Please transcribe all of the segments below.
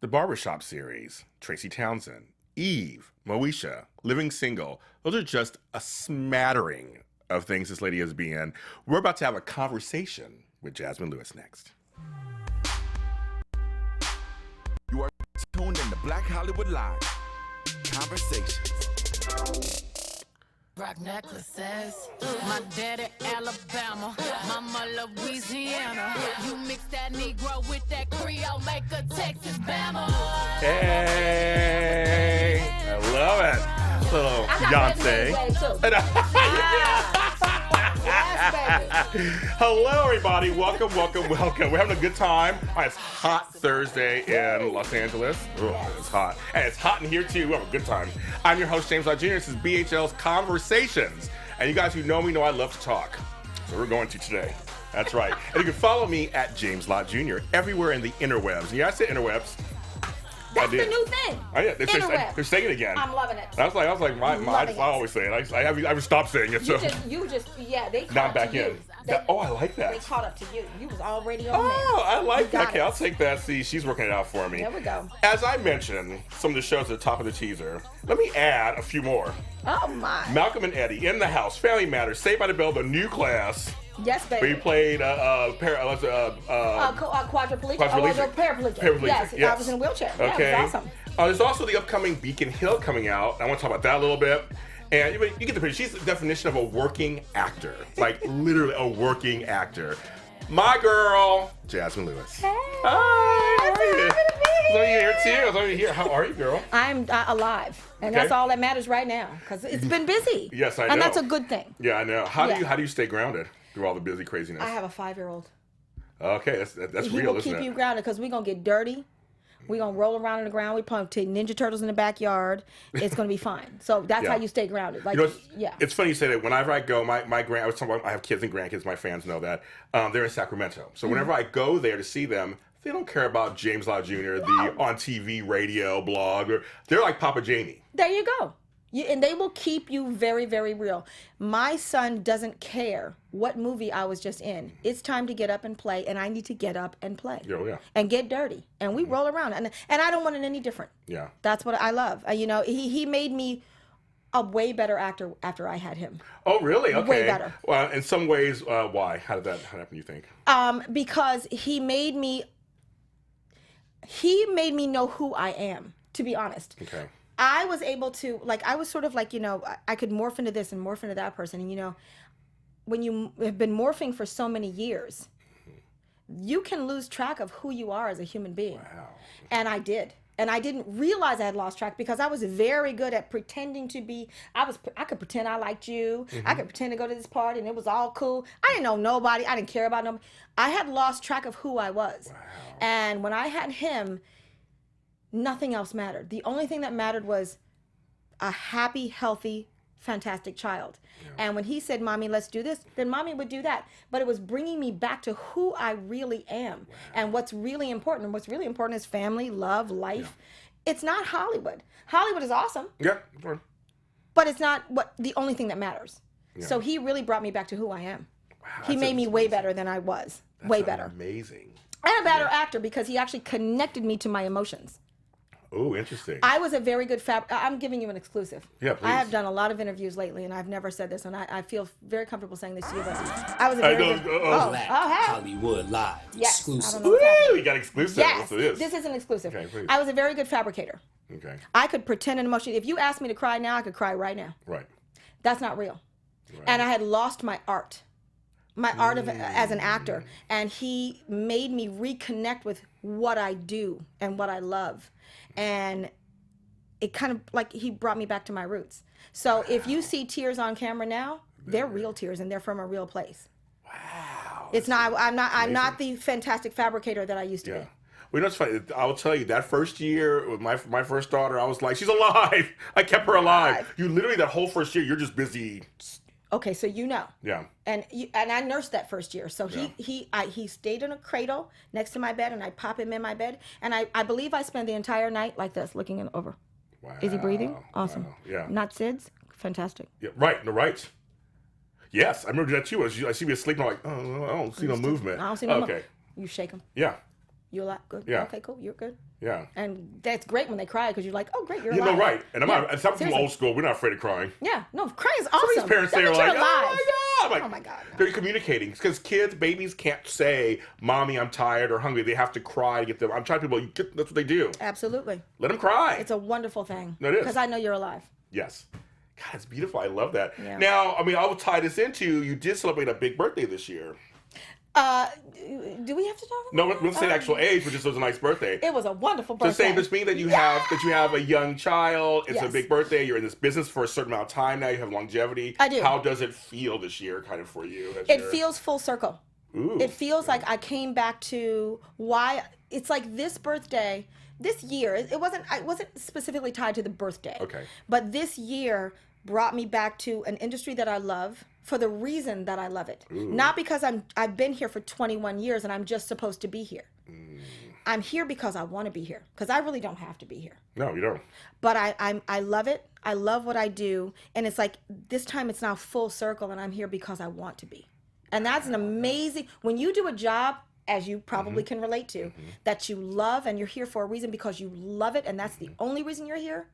The Barbershop series, Traci Townsend, Eve, Moishe, Living Single. Those are just a smattering of things this lady has been in. We're about to have a conversation with Jazsmin Lewis next. You are tuned in to Black Hollywood Live. Conversations. Rock necklaces, my daddy Alabama, mama Louisiana. You mix that Negro with that Creole, make a Texas Bama. Hey, I love it. Little Beyonce. Hello, everybody. Welcome. We're having a good time. It's hot Thursday in Los Angeles. It's hot. And it's hot in here, too. We're having a good time. I'm your host, James Lott Jr. This is BHL's Conversations. And you guys who know me know I love to talk. So we're going to today. That's right. And you can follow me at James Lott Jr. everywhere in the interwebs. Yeah, I said interwebs. That's the new thing. Oh, yeah. They're saying it again. I'm loving it. I was like, I always say it. I haven't stopped saying it. So. You just, they caught now up I'm back to in. you. They I like that. They caught up to you. You was already on there. Oh, I like that. Okay, it. I'll take that. See, she's working it out for me. There we go. As I mentioned, some of the shows at the top of the teaser. Let me add a few more. Oh, my. Malcolm and Eddie, In the House, Family Matters, Saved by the Bell, The New Class. Yes, baby. We played quadriplegic. Paraplegic. Yes, yes, I was in a wheelchair. Okay. Yeah, it was awesome. There's also the upcoming Beacon Hill coming out. I want to talk about that a little bit. And you get the picture. She's the definition of a working actor. Like, literally a working actor. My girl, Jazsmin Lewis. Hey. Hi, how are you? Happy to be So you're here too. So you're here. How are you, girl? I'm alive, and Okay. that's all that matters right now, because it's been busy. Yes, I know. And that's a good thing. Yeah, I know. How Yeah. do you stay grounded through all the busy craziness? I have a 5-year-old. Okay, that's He real, will isn't keep it? you grounded, because we're going to get dirty. We're going to roll around in the ground. We're playing Ninja Turtles in the backyard. It's going to be fine. So that's Yeah. how you stay grounded. Like, yeah. It's funny you say that. Whenever I go, I was talking about, I have kids and grandkids. My fans know that. They're in Sacramento. So whenever I go there to see them, they don't care about James Lott Jr., the on TV, radio, blog. They're like Papa Jamie. There you go. And they will keep you very, very real. My son doesn't care what movie I was just in. It's time to get up and play, and I need to get up and play. Yeah. And get dirty. And we roll around. And I don't want it any different. Yeah. That's what I love. He made me a way better actor after I had him. Oh, really? Okay. Way better. Well, in some ways, why? How did that happen, you think? Because he made me know who I am, to be honest. Okay. I was able to, I was sort of like, I could morph into this and morph into that person. And, when you have been morphing for so many years, you can lose track of who you are as a human being. Wow. And I did. And I didn't realize I had lost track, because I was very good at pretending to be. I could pretend I liked you. I could pretend to go to this party and it was all cool. I didn't know nobody. I didn't care about nobody. I had lost track of who I was. Wow. And when I had him, nothing else mattered. The only thing that mattered was a happy, healthy, fantastic child. Yeah. And when he said, "Mommy, let's do this," then Mommy would do that. But it was bringing me back to who I really am. Wow. And what's really important. And what's really important is family, love, life. Yeah. It's not Hollywood. Hollywood is awesome. Yeah. Sure. But it's not the only thing that matters. Yeah. So he really brought me back to who I am. Wow, he made me way better than I was. That's way better. Amazing. And a better actor, because he actually connected me to my emotions. Oh, interesting. I was a very good I'm giving you an exclusive. Yeah, please. I have done a lot of interviews lately, and I've never said this, and I feel very comfortable saying this to you, but I was a very good... Black Hollywood Live. Yes. Exclusive. Woo! You got exclusive. Yes. This This is an exclusive. Okay, please. I was a very good fabricator. Okay. I could pretend an emotion. If you asked me to cry now, I could cry right now. Right. That's not real. Right. And I had lost my art. My art as an actor. And he made me reconnect with what I do and what I love. And it kind of he brought me back to my roots. So if you see tears on camera now, they're real tears, and they're from a real place. Wow. It's not. I'm not the fantastic fabricator that I used to be. Well, it's funny. I will tell you, that first year with my first daughter, I was like, she's alive. I kept her alive. You literally, that whole first year, you're just busy. Okay, so Yeah. And I nursed that first year. So he stayed in a cradle next to my bed, and I'd pop him in my bed, and I believe I spent the entire night like this, looking over. Wow. Is he breathing? Awesome. Wow. Yeah. Not SIDS? Fantastic. Yeah. Right. No. Right. Yes, I remember that too. I see me asleep, and I'm like, oh, I don't see no movement. I don't see no movement. You shake him. Yeah. You alive? Good. Yeah. Okay, cool. You're good. Yeah. And that's great when they cry because you're like, oh, great, you're You alive. know, right. And I'm from Seriously. old school. We're not afraid of crying. Yeah. No, crying is awesome. Some of these parents That say are means like, you're alive. oh my God. I'm like, Oh my God. They're communicating. Because babies can't say, Mommy, I'm tired or hungry. They have to cry to get them. I'm trying to people, that's what they do. Absolutely. Let them cry. It's a wonderful thing. It is. Because I know you're alive. Yes. God, it's beautiful. I love that. Yeah. Now, I mean, I will tie this into, you did celebrate a big birthday this year. Do we have to talk about No, that? we don't say the actual age, but just was a nice birthday. It was a wonderful So birthday. same as me that you have a young child. It's a Yes. big birthday. You're in this business for a certain amount of time now. You have longevity. I do. How does it feel this year, kind of for you? It feels full circle. Ooh. It feels like I came back to why it's like this birthday, this year. It wasn't specifically tied to the birthday. Okay. But this year brought me back to an industry that I love for the reason that I love it. Not because I've been here for 21 years and I'm just supposed to be here. I'm here because I want to be here. Because I really don't have to be here. No, you don't. But I love it. I love what I do. And it's like this time it's now full circle and I'm here because I want to be. And that's an amazing, when you do a job, as you probably can relate to, that you love and you're here for a reason because you love it and that's the only reason you're here,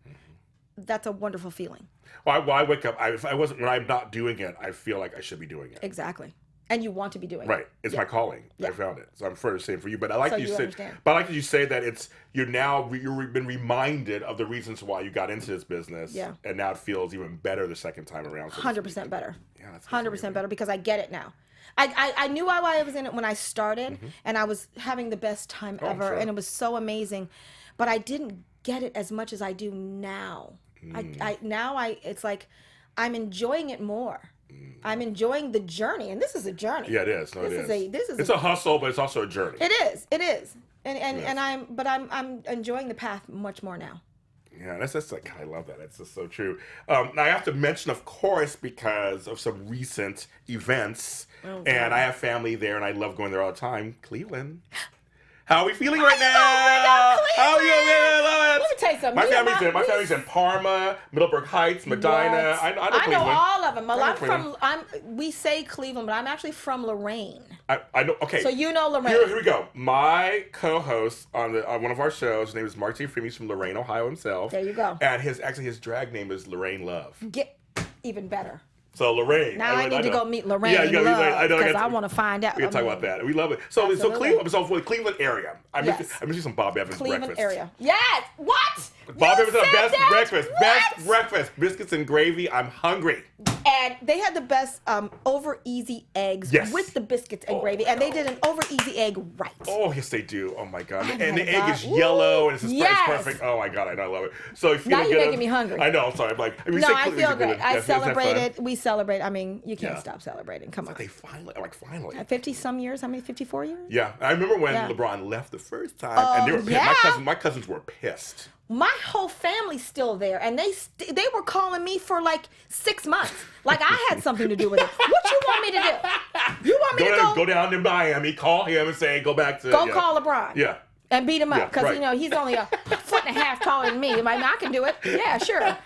that's a wonderful feeling. Well, I wake up, when I'm not doing it, I feel like I should be doing it. Exactly. And you want to be doing Right. it. It's my calling. I found it. So I'm further saying for you. But I like So that you you say, understand. but I like that you say that you've been reminded of the reasons why you got into this business. Yeah. And now it feels even better the second time around. So to 100% speak. better. Yeah, that's 100% better because I get it now. I knew why I was in it when I started and I was having the best time ever sure. and it was so amazing, but I didn't get it as much as I do now. It's like I'm enjoying it more. I'm enjoying the journey, and this is a journey. Yeah, it is. No, it is. It's a a hustle, but it's also a journey. It is, and I'm enjoying the path much more now. Yeah, that's like, I love that. It's just so true. Now I have to mention, of course, because of some recent events, and I have family there, and I love going there all the time. Cleveland. How are we feeling right now? How are you? I love it. Let me tell you something. My family's in Parma, Middleburg Heights, Medina. I know I know Cleveland. all of them. I know We say Cleveland, but I'm actually from Lorraine. I know. Okay. So you know Lorraine. Here we go. My co-host on one of our shows, his name is Mark T. Freeman. He's from Lorraine, Ohio himself. There you go. And his drag name is Lorraine Love. Get even better. So Lorraine. Now I need to go meet Lorraine. Yeah, you gotta meet Lorraine. I know. Because I want to find out. We can talk about that. We love it. So Absolutely. for the Cleveland area. I miss you some Bob Evans Cleveland breakfast. area. Yes. What? Bob You Evans has the said best that? breakfast. What? Best breakfast. Biscuits and gravy. I'm hungry. And they had the best over easy eggs with the biscuits and gravy. And they did an over easy egg right. Oh, yes, they do. Oh, my God. Oh, And my the egg God. is yellow and it's just Yes. perfect. Oh, my God. I love it. So if you Now don't you're get making me hungry. I know. I'm sorry. I'm like, No, I feel great. I celebrated. We celebrate. I mean, you can't Yeah. stop celebrating. Come on. They finally. 50 some years. How many? 54 years? Yeah. I remember when Yeah. LeBron left the first time. And they were pissed. yeah. My cousins were pissed. My whole family's still there, and they were calling me for like 6 months. Like I had something to do with it. What you want me to do? You want me to go down to Miami, call him and say, go back to. call LeBron. Yeah. And beat him up because right. you know he's only a foot and a half taller than me. I can do it. Yeah, sure.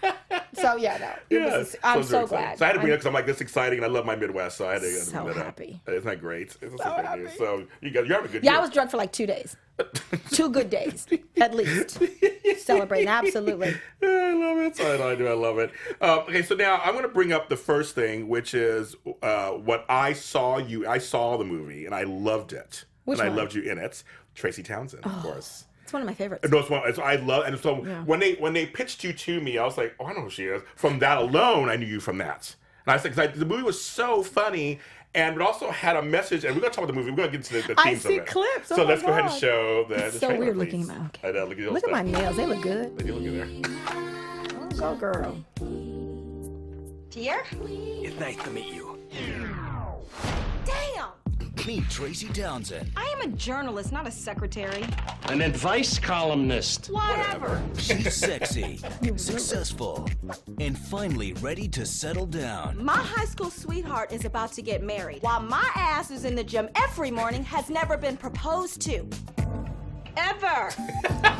So yeah, no. I'm so glad. So I had to bring it because I'm like, this is exciting, and I love my Midwest, so I had to So bring it up. happy. Isn't that great? It's so happy. So you're having a good Yeah, year. I was drunk for like 2 days. 2 good days, at least. Celebrating, absolutely. I love it. So I do. I love it. Okay, so now I'm going to bring up the first thing, which is what I saw the movie, and I loved it. Which and one? I loved you in it. Traci Townsend, of course. It's one of my favorites. No, I love, and so when they pitched you to me, I was like, oh, I know who she is. From that alone, I knew you from that. And I said, because the movie was so funny, and it also had a message. And we're gonna talk about the movie. We're gonna get into the themes I of see it. clips. So Oh my let's go ahead and God. show the. It's the so trailer, weird please. looking at my. Okay. I know. Look at, Look at my nails. They look good. They do look good there. Go, girl. Pierre? It's nice to meet you. Damn! Meet Traci Townsend. I am a journalist, not a secretary. An advice columnist. Whatever. She's sexy, successful, and finally ready to settle down. My high school sweetheart is about to get married, while my ass is in the gym every morning, has never been proposed to. ever.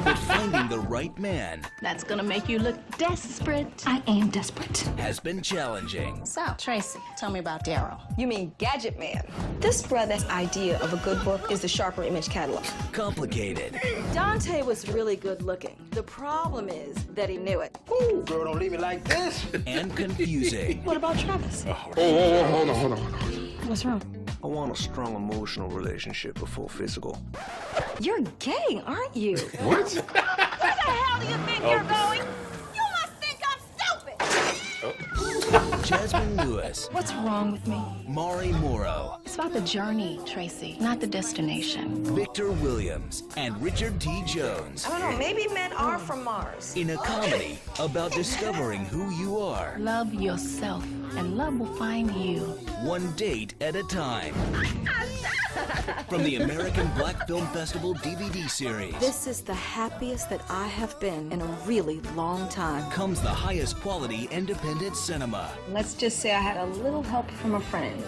But finding the right man That's gonna make you look desperate. I am desperate. has been challenging. So, Tracy, tell me about Daryl. You mean Gadget Man? This brother's idea of a good book is the Sharper Image catalog. Complicated. Dante was really good looking. The problem is that he knew it. Ooh, girl, don't leave it like this. And confusing. What about Travis? Hold on. What's wrong? I want a strong emotional relationship before physical. You're gay, aren't you? What? Where the hell do you think you're going? You must think I'm stupid! Jazsmin Lewis. What's wrong with me? Mari Morrow. It's about the journey, Tracy, not the destination. Victor Williams. And Richard T. Jones. I don't know, maybe men are from Mars. In a comedy about discovering who you are. Love yourself, and love will find you. One date at a time. From the American Black Film Festival DVD series This is the happiest that I have been in a really long time. comes the highest quality independent cinema. Let's just say I had a little help from a friend.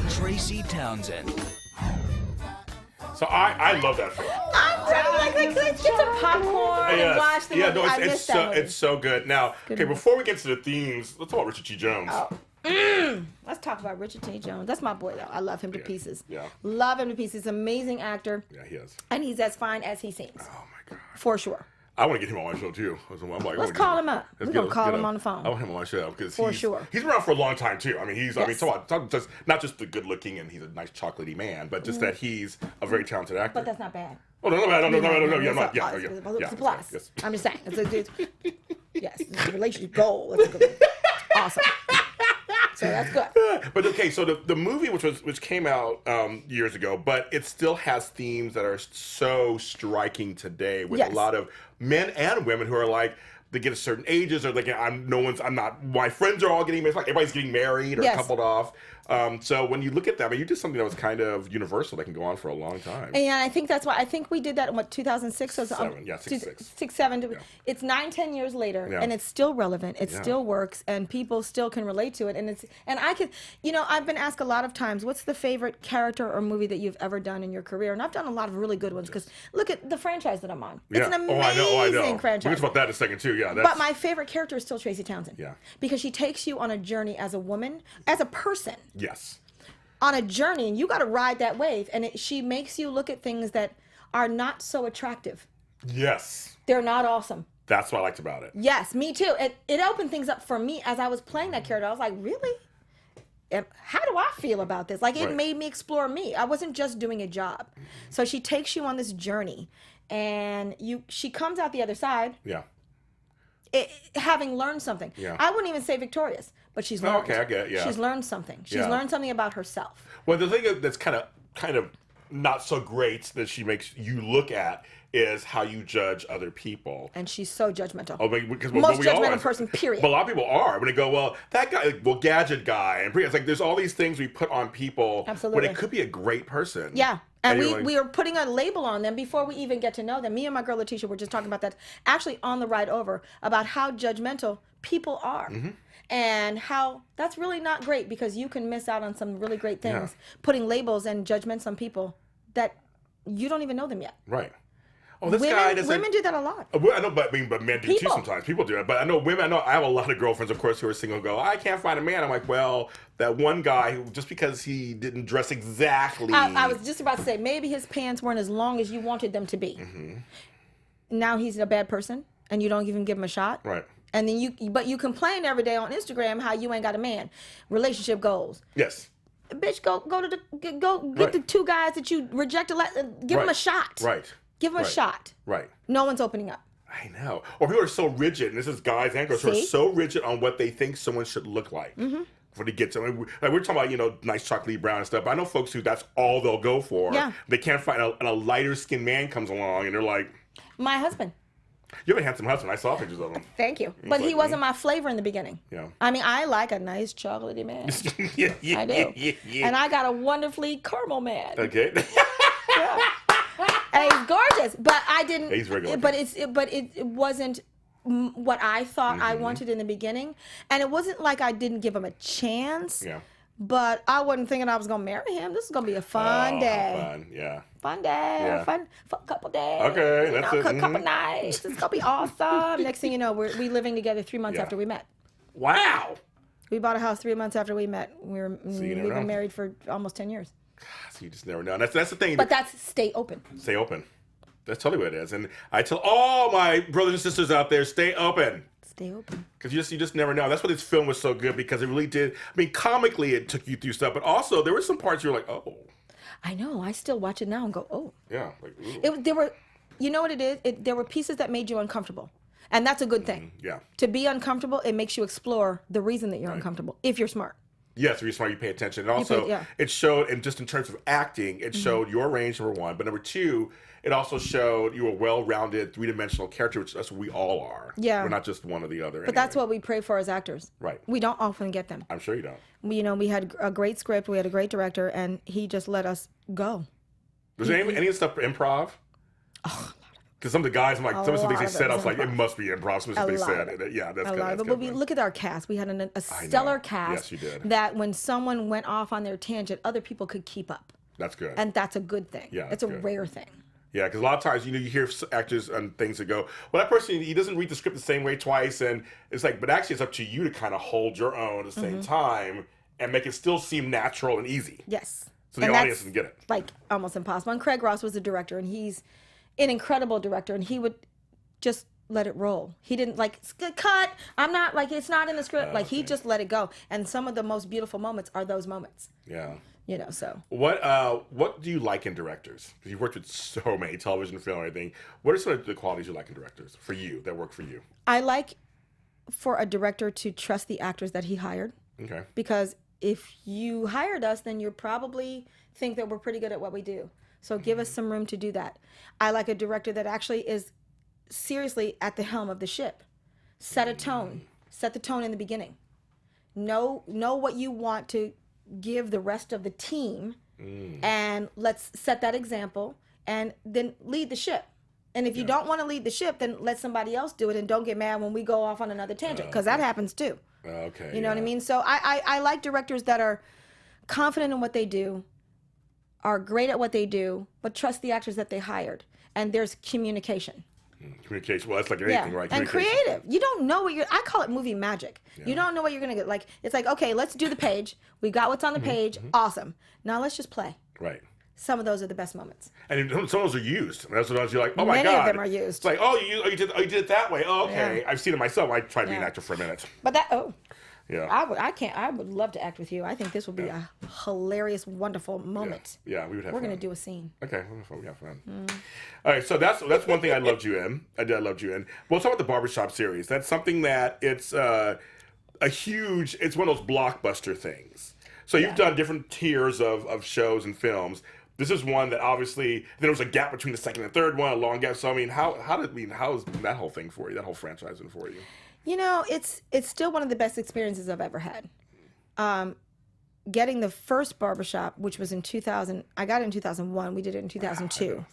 Traci Townsend. So I love that film. I'm ready. Like, let's get some popcorn and Yes. watch the movie. No, I it's missed so that movie. it's so good. Now, okay, movie. before we get to the themes, let's talk about Richard T. Jones. Let's talk about Richard T. Jones. That's my boy, though. I love him to pieces. Yeah. Love him to pieces. Amazing actor. Yeah, he is. And he's as fine as he seems. Oh my god. For sure. I want to get him on my show too. I'm like, I wanna Let's get call him up. Let's We're get gonna call get him on the phone. I want him on my show because For sure. He's been around for a long time too. I mean, Yes. talk just not just the good looking and he's a nice chocolatey man, but just that he's a very talented actor. But that's not bad. Oh no, yeah, I'm not. Yeah, It's a plus. Yes. I'm just saying. Yes, it's a relationship goal. That's a good one. Awesome. So that's good. But okay, so the movie which came out years ago, but it still has themes that are so striking today with Yes. a lot of men and women who are like they get to certain ages or like my friends are all getting married. It's like everybody's getting married or Yes. coupled off. So when you look at that, I mean, you did something that was kind of universal that can go on for a long time. And I think that's why I think we did that in what 2006 so Seven, yeah, 6, 6, 7. Yeah. It's 9-10 years later, Yeah. and it's still relevant. It Yeah. still works, and people still can relate to it. And I can, I've been asked a lot of times, what's the favorite character or movie that you've ever done in your career? And I've done a lot of really good ones because look at the franchise that I'm on. It's an amazing I know. franchise. We'll get about that in a second too. Yeah, But my favorite character is still Traci Townsend. Yeah. Because she takes you on a journey as a woman, as a person, yes. on a journey, and you got to ride that wave. And she makes you look at things that are not so attractive. Yes. They're not awesome. That's what I liked about it. Yes, me too. It opened things up for me as I was playing that character. I was like, really? How do I feel about this? Like, it Right. made me explore me. I wasn't just doing a job. So she takes you on this journey, and she comes out the other side Yeah. having learned something. Yeah. I wouldn't even say victorious, but she's Oh, learned. okay, I get it, yeah. She's learned something. She's Yeah. learned something about herself. Well, the thing that's kind of not so great that she makes you look at is how you judge other people. And she's so judgmental. Oh, because Most we all judgmental are. person, period. But a lot of people are when they go, well, that guy, gadget guy, and it's like there's all these things we put on people Absolutely. when it could be a great person. Yeah. And you're like- we are putting a label on them before we even get to know them. Me and my girl Letitia were just talking about that actually on the ride over about how judgmental people are. Mm-hmm. And how that's really not great because you can miss out on some really great things putting labels and judgments on people that you don't even know them yet. Right. Oh, this guy doesn't. Women do that a lot. I know, but men do too People. sometimes. People do it, but I know women. I have a lot of girlfriends, of course, who are single. Go, I can't find a man. I'm like, well, that one guy who just because he didn't dress exactly. I was just about to say maybe his pants weren't as long as you wanted them to be. Mm-hmm. Now he's a bad person, and you don't even give him a shot. Right. And then you complain every day on Instagram how you ain't got a man. Relationship goals. Yes. Bitch, go get Right. the two guys that you rejected. Give them a Right. shot. Right. Give them a Right. shot. Right. No one's opening up. I know. Or people are so rigid, and this is guys and girls who are See? so rigid on what they think someone should look like. Mm-hmm. For to get to, like we're talking about, nice chocolatey brown and stuff. But I know folks who that's all they'll go for. Yeah. They can't find a lighter skinned man comes along, and they're like, My husband. "You have a handsome husband." I saw pictures of him. Thank you. But he like, wasn't my flavor in the beginning. Yeah. I mean, I like a nice chocolatey man. yeah, I do. yeah. And I got a wonderfully caramel man. Okay. And he's gorgeous, but I didn't. He's very gorgeous. But it wasn't what I thought I wanted in the beginning, and it wasn't like I didn't give him a chance. Yeah. but I wasn't thinking I was gonna marry him. This is gonna be a fun day. Fun, yeah. Fun day, fun couple days. Okay, that's it. Couple nights. It's gonna be awesome. Next thing you know, we living together 3 months after we met. Wow. We bought a house 3 months after we met. We've know. been married for almost 10 years. So you just never know. That's the thing. But that's stay open. Stay open. That's totally what it is. And I tell all my brothers and sisters out there, stay open. Stay open. Because you just never know. That's why this film was so good, because it really did. I mean, comically, it took you through stuff, but also there were some parts you were like, oh. I know. I still watch it now and go, oh. Yeah. Like, ooh. There were, you know what it is? There were pieces that made you uncomfortable. And that's a good thing. Yeah. To be uncomfortable, it makes you explore the reason that you're uncomfortable, if you're smart. Yes, if you're smart, you pay attention. And also, it showed, and just in terms of acting, it showed your range, number one. But number two, it also showed you a well-rounded, three-dimensional character, which that's what we all are. Yeah. We're not just one or the other. But that's what we pray for as actors. Right. We don't often get them. I'm sure you don't. We had a great script, we had a great director, and he just let us go. Was there any of the stuff improv? Oh, because some of the guys, some of the things they said, I was like, improv. it must be improv. Some of the things they said. Yeah, that's good. But we look at our cast. We had a stellar cast. Yes, you did. That when someone went off on their tangent, other people could keep up. That's good. And that's a good thing. Yeah, it's a rare thing. Yeah, because a lot of times, you hear actors and things that go, well, that person, he doesn't read the script the same way twice. And it's like, but actually it's up to you to kind of hold your own at the same time and make it still seem natural and easy. Yes. So the audience can get it. Like almost impossible. And Craig Ross was the director, and he's an incredible director, and he would just let it roll. He didn't like, cut, I'm not, like, it's not in the script. Like, he just let it go. And some of the most beautiful moments are those moments. Yeah. So. What do you like in directors? Because you've worked with so many television, film, and everything. What are some of the qualities you like in directors for you, that work for you? I like for a director to trust the actors that he hired. Okay. Because if you hired us, then you probably think that we're pretty good at what we do. So give us some room to do that. I like a director that actually is seriously at the helm of the ship. Set a tone. Set the tone in the beginning. Know what you want to give the rest of the team, and let's set that example, and then lead the ship. And if you don't want to lead the ship, then let somebody else do it, and don't get mad when we go off on another tangent, because that happens too. Okay. You know what I mean? So I like directors that are confident in what they do, are great at what they do, but trust the actors that they hired. And there's communication. Communication. Well, that's like anything, right? And creative. You don't know I call it movie magic. Yeah. You don't know what you're going to get. Like, it's like, okay, let's do the page. We got what's on the page. Awesome. Now let's just play. Right. Some of those are the best moments. And some of those are used. That's what you're like, oh my God. Many of them are used. It's like, you did it that way. Oh, okay. Yeah. I've seen it myself. I tried to be an actor for a minute. But yeah. I would love to act with you. I think this would be a hilarious, wonderful moment. Yeah, we would have We're fun. going to do a scene. Okay, we have fun. All right, so that's one thing I loved you in. We'll talk about the Barbershop series. That's something that it's it's one of those blockbuster things. So you've done different tiers of shows and films. This is one that obviously there was a gap between the second and third one, a long gap. So I mean, how's that whole thing for you? That whole franchise been for you? It's still one of the best experiences I've ever had. Getting the first Barbershop, which was in 2000, I got it in 2001. We did it in 2002.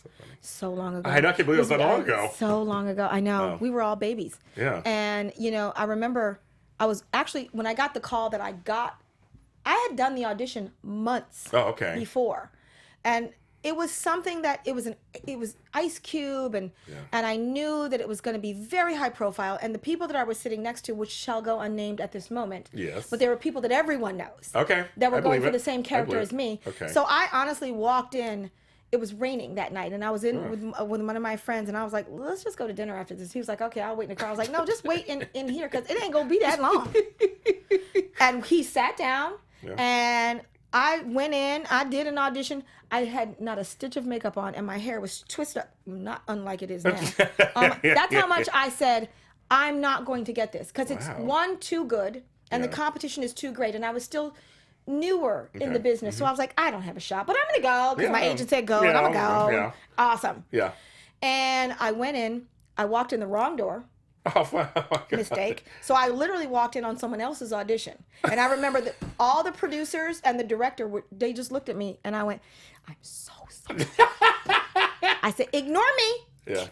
So long ago. I can't believe it was that long ago. So long ago. I know. Oh. We were all babies. Yeah. And, I remember I was actually, when I got the call that I had done the audition months before. And it was something that it was Ice Cube, and I knew that it was going to be very high profile, and the people that I was sitting next to, which shall go unnamed at this moment, but there were people that everyone knows, that were going for the same character as me. Okay. So I honestly walked in. It was raining that night, and I was in with one of my friends, and I was like, let's just go to dinner after this. He was like, okay, I'll wait in the car. I was like, no, just wait in here, because it ain't going to be that long. And he sat down, and I went in, I did an audition. I had not a stitch of makeup on, and my hair was twisted up, not unlike it is now. That's how much I said, I'm not going to get this, because it's too good, and the competition is too great, and I was still newer in the business. So I was like, I don't have a shot, but I'm going to go, because my agent said go, and I'm going to go. Yeah. Awesome. Yeah. And I went in, I walked in the wrong door. Oh, my God. Mistake. So I literally walked in on someone else's audition. And I remember that all the producers and the director, they just looked at me, and I went, I'm so sorry. I said, ignore me. Yeah.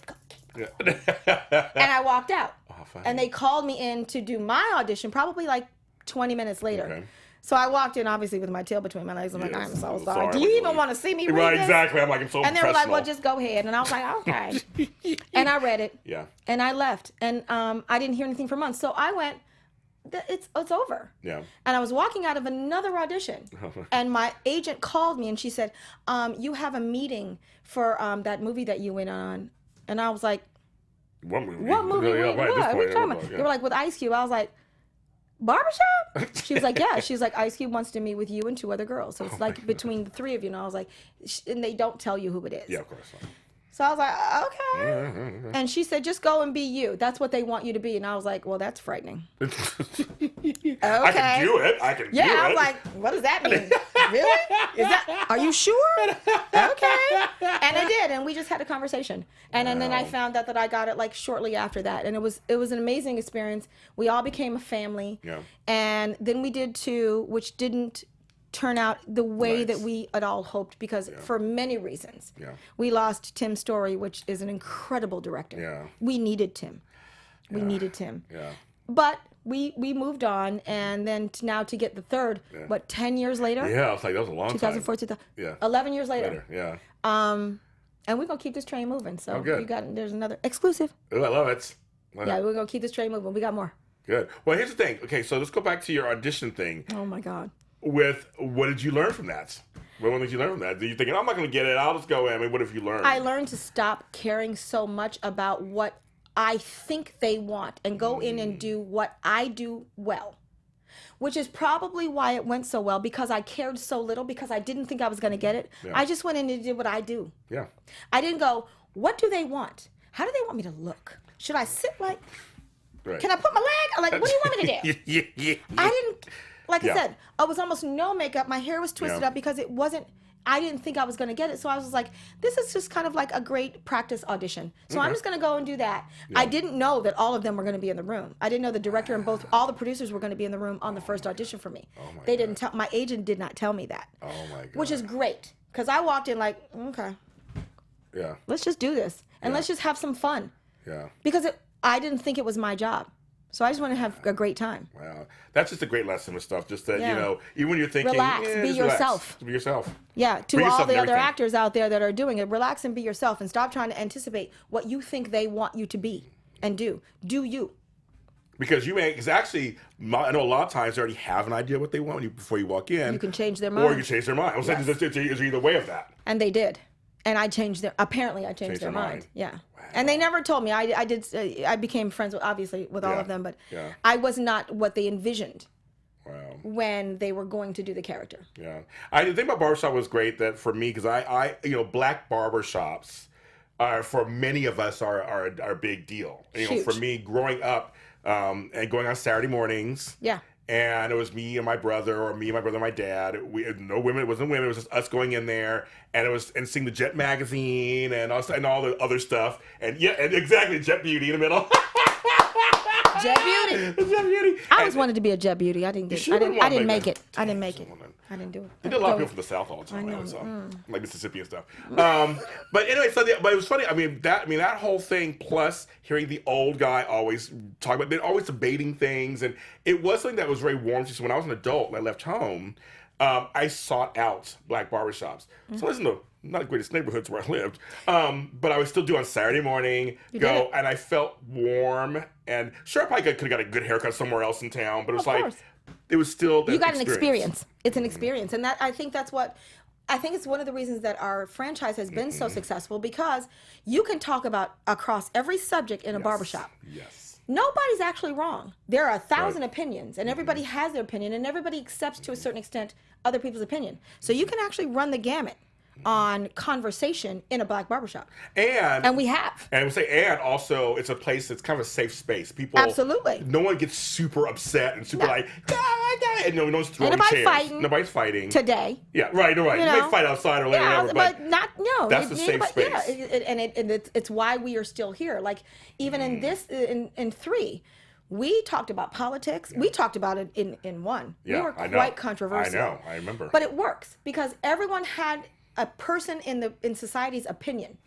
Keep going. And I walked out. And they called me in to do my audition probably like 20 minutes later. So I walked in, obviously, with my tail between my legs. I'm like, Yes, I'm so I'm sorry. sorry. Do you even want to see me read Right, this? exactly. I'm like, I'm so And they were like, professional. well, just go ahead. And I was like, okay. And I read it. Yeah. And I left. And I didn't hear anything for months. So I went, it's over. Yeah. And I was walking out of another audition. And my agent called me and she said, you have a meeting for that movie that you went on. And I was like, What movie? what movie? Yeah, What right, at this are you point, talking about? They were like, with Ice Cube. I was like, Barbershop? She was like, yeah. She's like, Ice Cube wants to meet with you and 2 other girls. So it's like between the 3 of you. And I was like, and they don't tell you who it is. Yeah, of course. So I was like, okay. And she said, just go and be you. That's what they want you to be. And I was like, well, that's frightening. Okay. I can do it. I can do it. Yeah, I was like, what does that mean? Really? Are you sure? Okay. And I did, and we just had a conversation. And then I found out that I got it like shortly after that. And it was an amazing experience. We all became a family. Yeah. And then we did 2, which didn't turn out the way Nice. that we had all hoped because for many reasons. Yeah. We lost Tim Story, which is an incredible director. Yeah. We needed Tim. We needed Tim. Yeah. But we moved on, and then now to get the 3rd, 10 years later? Yeah, I was like, that was a long 2004, time. 2000, Yeah. 11 years later. Yeah. And we're going to keep this train moving. So good. there's another exclusive. Ooh, I love it. Yeah, we're going to keep this train moving. We got more. Good. Well, here's the thing. Okay, so let's go back to your audition thing. Oh, my God. With what did you learn from that? What did you learn from that? Did you think, I'm not going to get it, I'll just go in? I mean, what have you learned? I learned to stop caring so much about what I think they want and go in and do what I do well. Which is probably why it went so well, because I cared so little, because I didn't think I was going to get it. Yeah. I just went in and did what I do. Yeah. I didn't go, what do they want? How do they want me to look? Should I sit like, Right. can I put my leg? Like, what do you want me to do? Yeah. I didn't, like Yeah. I said, it was almost no makeup. My hair was twisted Yeah. up because I didn't think I was going to get it. So I was like, this is just kind of like a great practice audition. So I'm just going to go and do that. I didn't know that all of them were going to be in the room. I didn't know the director and all the producers were going to be in the room on the first audition for me. They didn't tell, my agent did not tell me that. Oh, my God. Which is great. Because I walked in like, okay, Yeah. let's just do this. And let's just have some fun. Yeah. Because I didn't think it was my job. So I just want to have a great time. Wow. That's just a great lesson with stuff. Just that, Yeah. you know, even when you're thinking, Relax, be just yourself. Be yourself. Yeah, to Be all yourself the in other everything. actors out there that are doing it, relax and be yourself and stop trying to anticipate what you think they want you to be and do. Do you. Because because actually, I know a lot of times they already have an idea what they want before you walk in. You can change their Or mind. you can change their mind. I was saying, it's either way of that. And they did. And I changed apparently I changed their mind. Yeah. And they never told me. I became friends with, obviously, with all Yeah. of them, but Yeah. I was not what they envisioned Wow. when they were going to do the character. Yeah. The thing about Barbershop was great that for me, because I black barbershops are, for many of us, are a big deal. You know, Huge. for me, growing up and going on Saturday mornings. Yeah. And it was me and my brother, or me and my brother and my dad. No women. It wasn't women. It was just us going in there, and seeing the Jet magazine and all the other stuff. And and exactly, Jet Beauty in the middle. Jet Beauty. Jet Beauty. I always wanted to be a Jet Beauty. I didn't get should've I didn't wanted make that. it. I didn't make it. I didn't do it. They did a lot of people from the South all the time. I know. So, like Mississippi and stuff. But anyway, but it was funny. I mean, that whole thing, plus hearing the old guy always talk about, they're always debating things, and it was something that was very warm. So when I was an adult and I left home, I sought out black barbershops. So listen to not the greatest neighborhoods where I lived, but I would still do on Saturday morning, did it. and I felt warm. And sure, I probably could have got a good haircut somewhere else in town, but it was Of like, course. it was still that You got an experience. It's an experience. And I think it's one of the reasons that our franchise has been so successful, because you can talk about across every subject in a barbershop. Yes. Nobody's actually wrong. There are 1,000 opinions, and everybody has their opinion, and everybody accepts to a certain extent other people's opinion. So you can actually run the gamut on conversation in a black barbershop. And we have. And we say, and also, it's a place that's kind of a safe space. People, Absolutely. No one gets super upset and super No. like, and no one's throwing Nobody chairs. fighting. Nobody's fighting Today. Yeah, right. You know? may fight outside or later, Yeah, whatever, but not that's the safe space. Yeah, it's why we are still here. Like even in this in 3, we talked about politics. We talked about it in 1. Yeah, we were I know. quite controversial. I know. I remember. But it works because everyone had a person in society's opinion,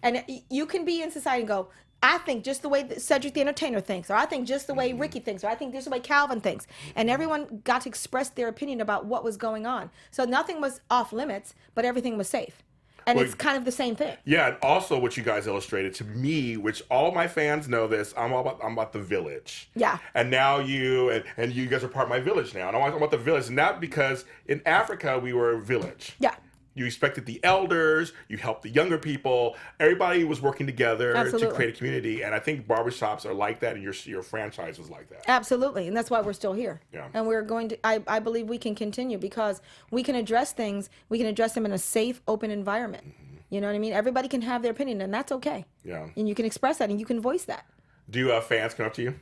and you can be in society and go, I think just the way that Cedric the Entertainer thinks, or I think just the way Ricky thinks, or I think just the way Calvin thinks. And everyone got to express their opinion about what was going on. So nothing was off limits, but everything was safe. And it's kind of the same thing. Yeah, and also what you guys illustrated to me, which all my fans know this, I'm about the village. Yeah. And now you and you guys are part of my village now. And I'm about the village, and not because in Africa we were a village. Yeah. You respected the elders, you helped the younger people, everybody was working together Absolutely. to create a community. And I think barbershops are like that, and your franchise was like that. Absolutely, and that's why we're still here. Yeah. And we're going to, I believe we can continue because we can address things, we can address them in a safe, open environment. You know what I mean? Everybody can have their opinion, and that's okay. Yeah. And you can express that, and you can voice that. Do fans come up to you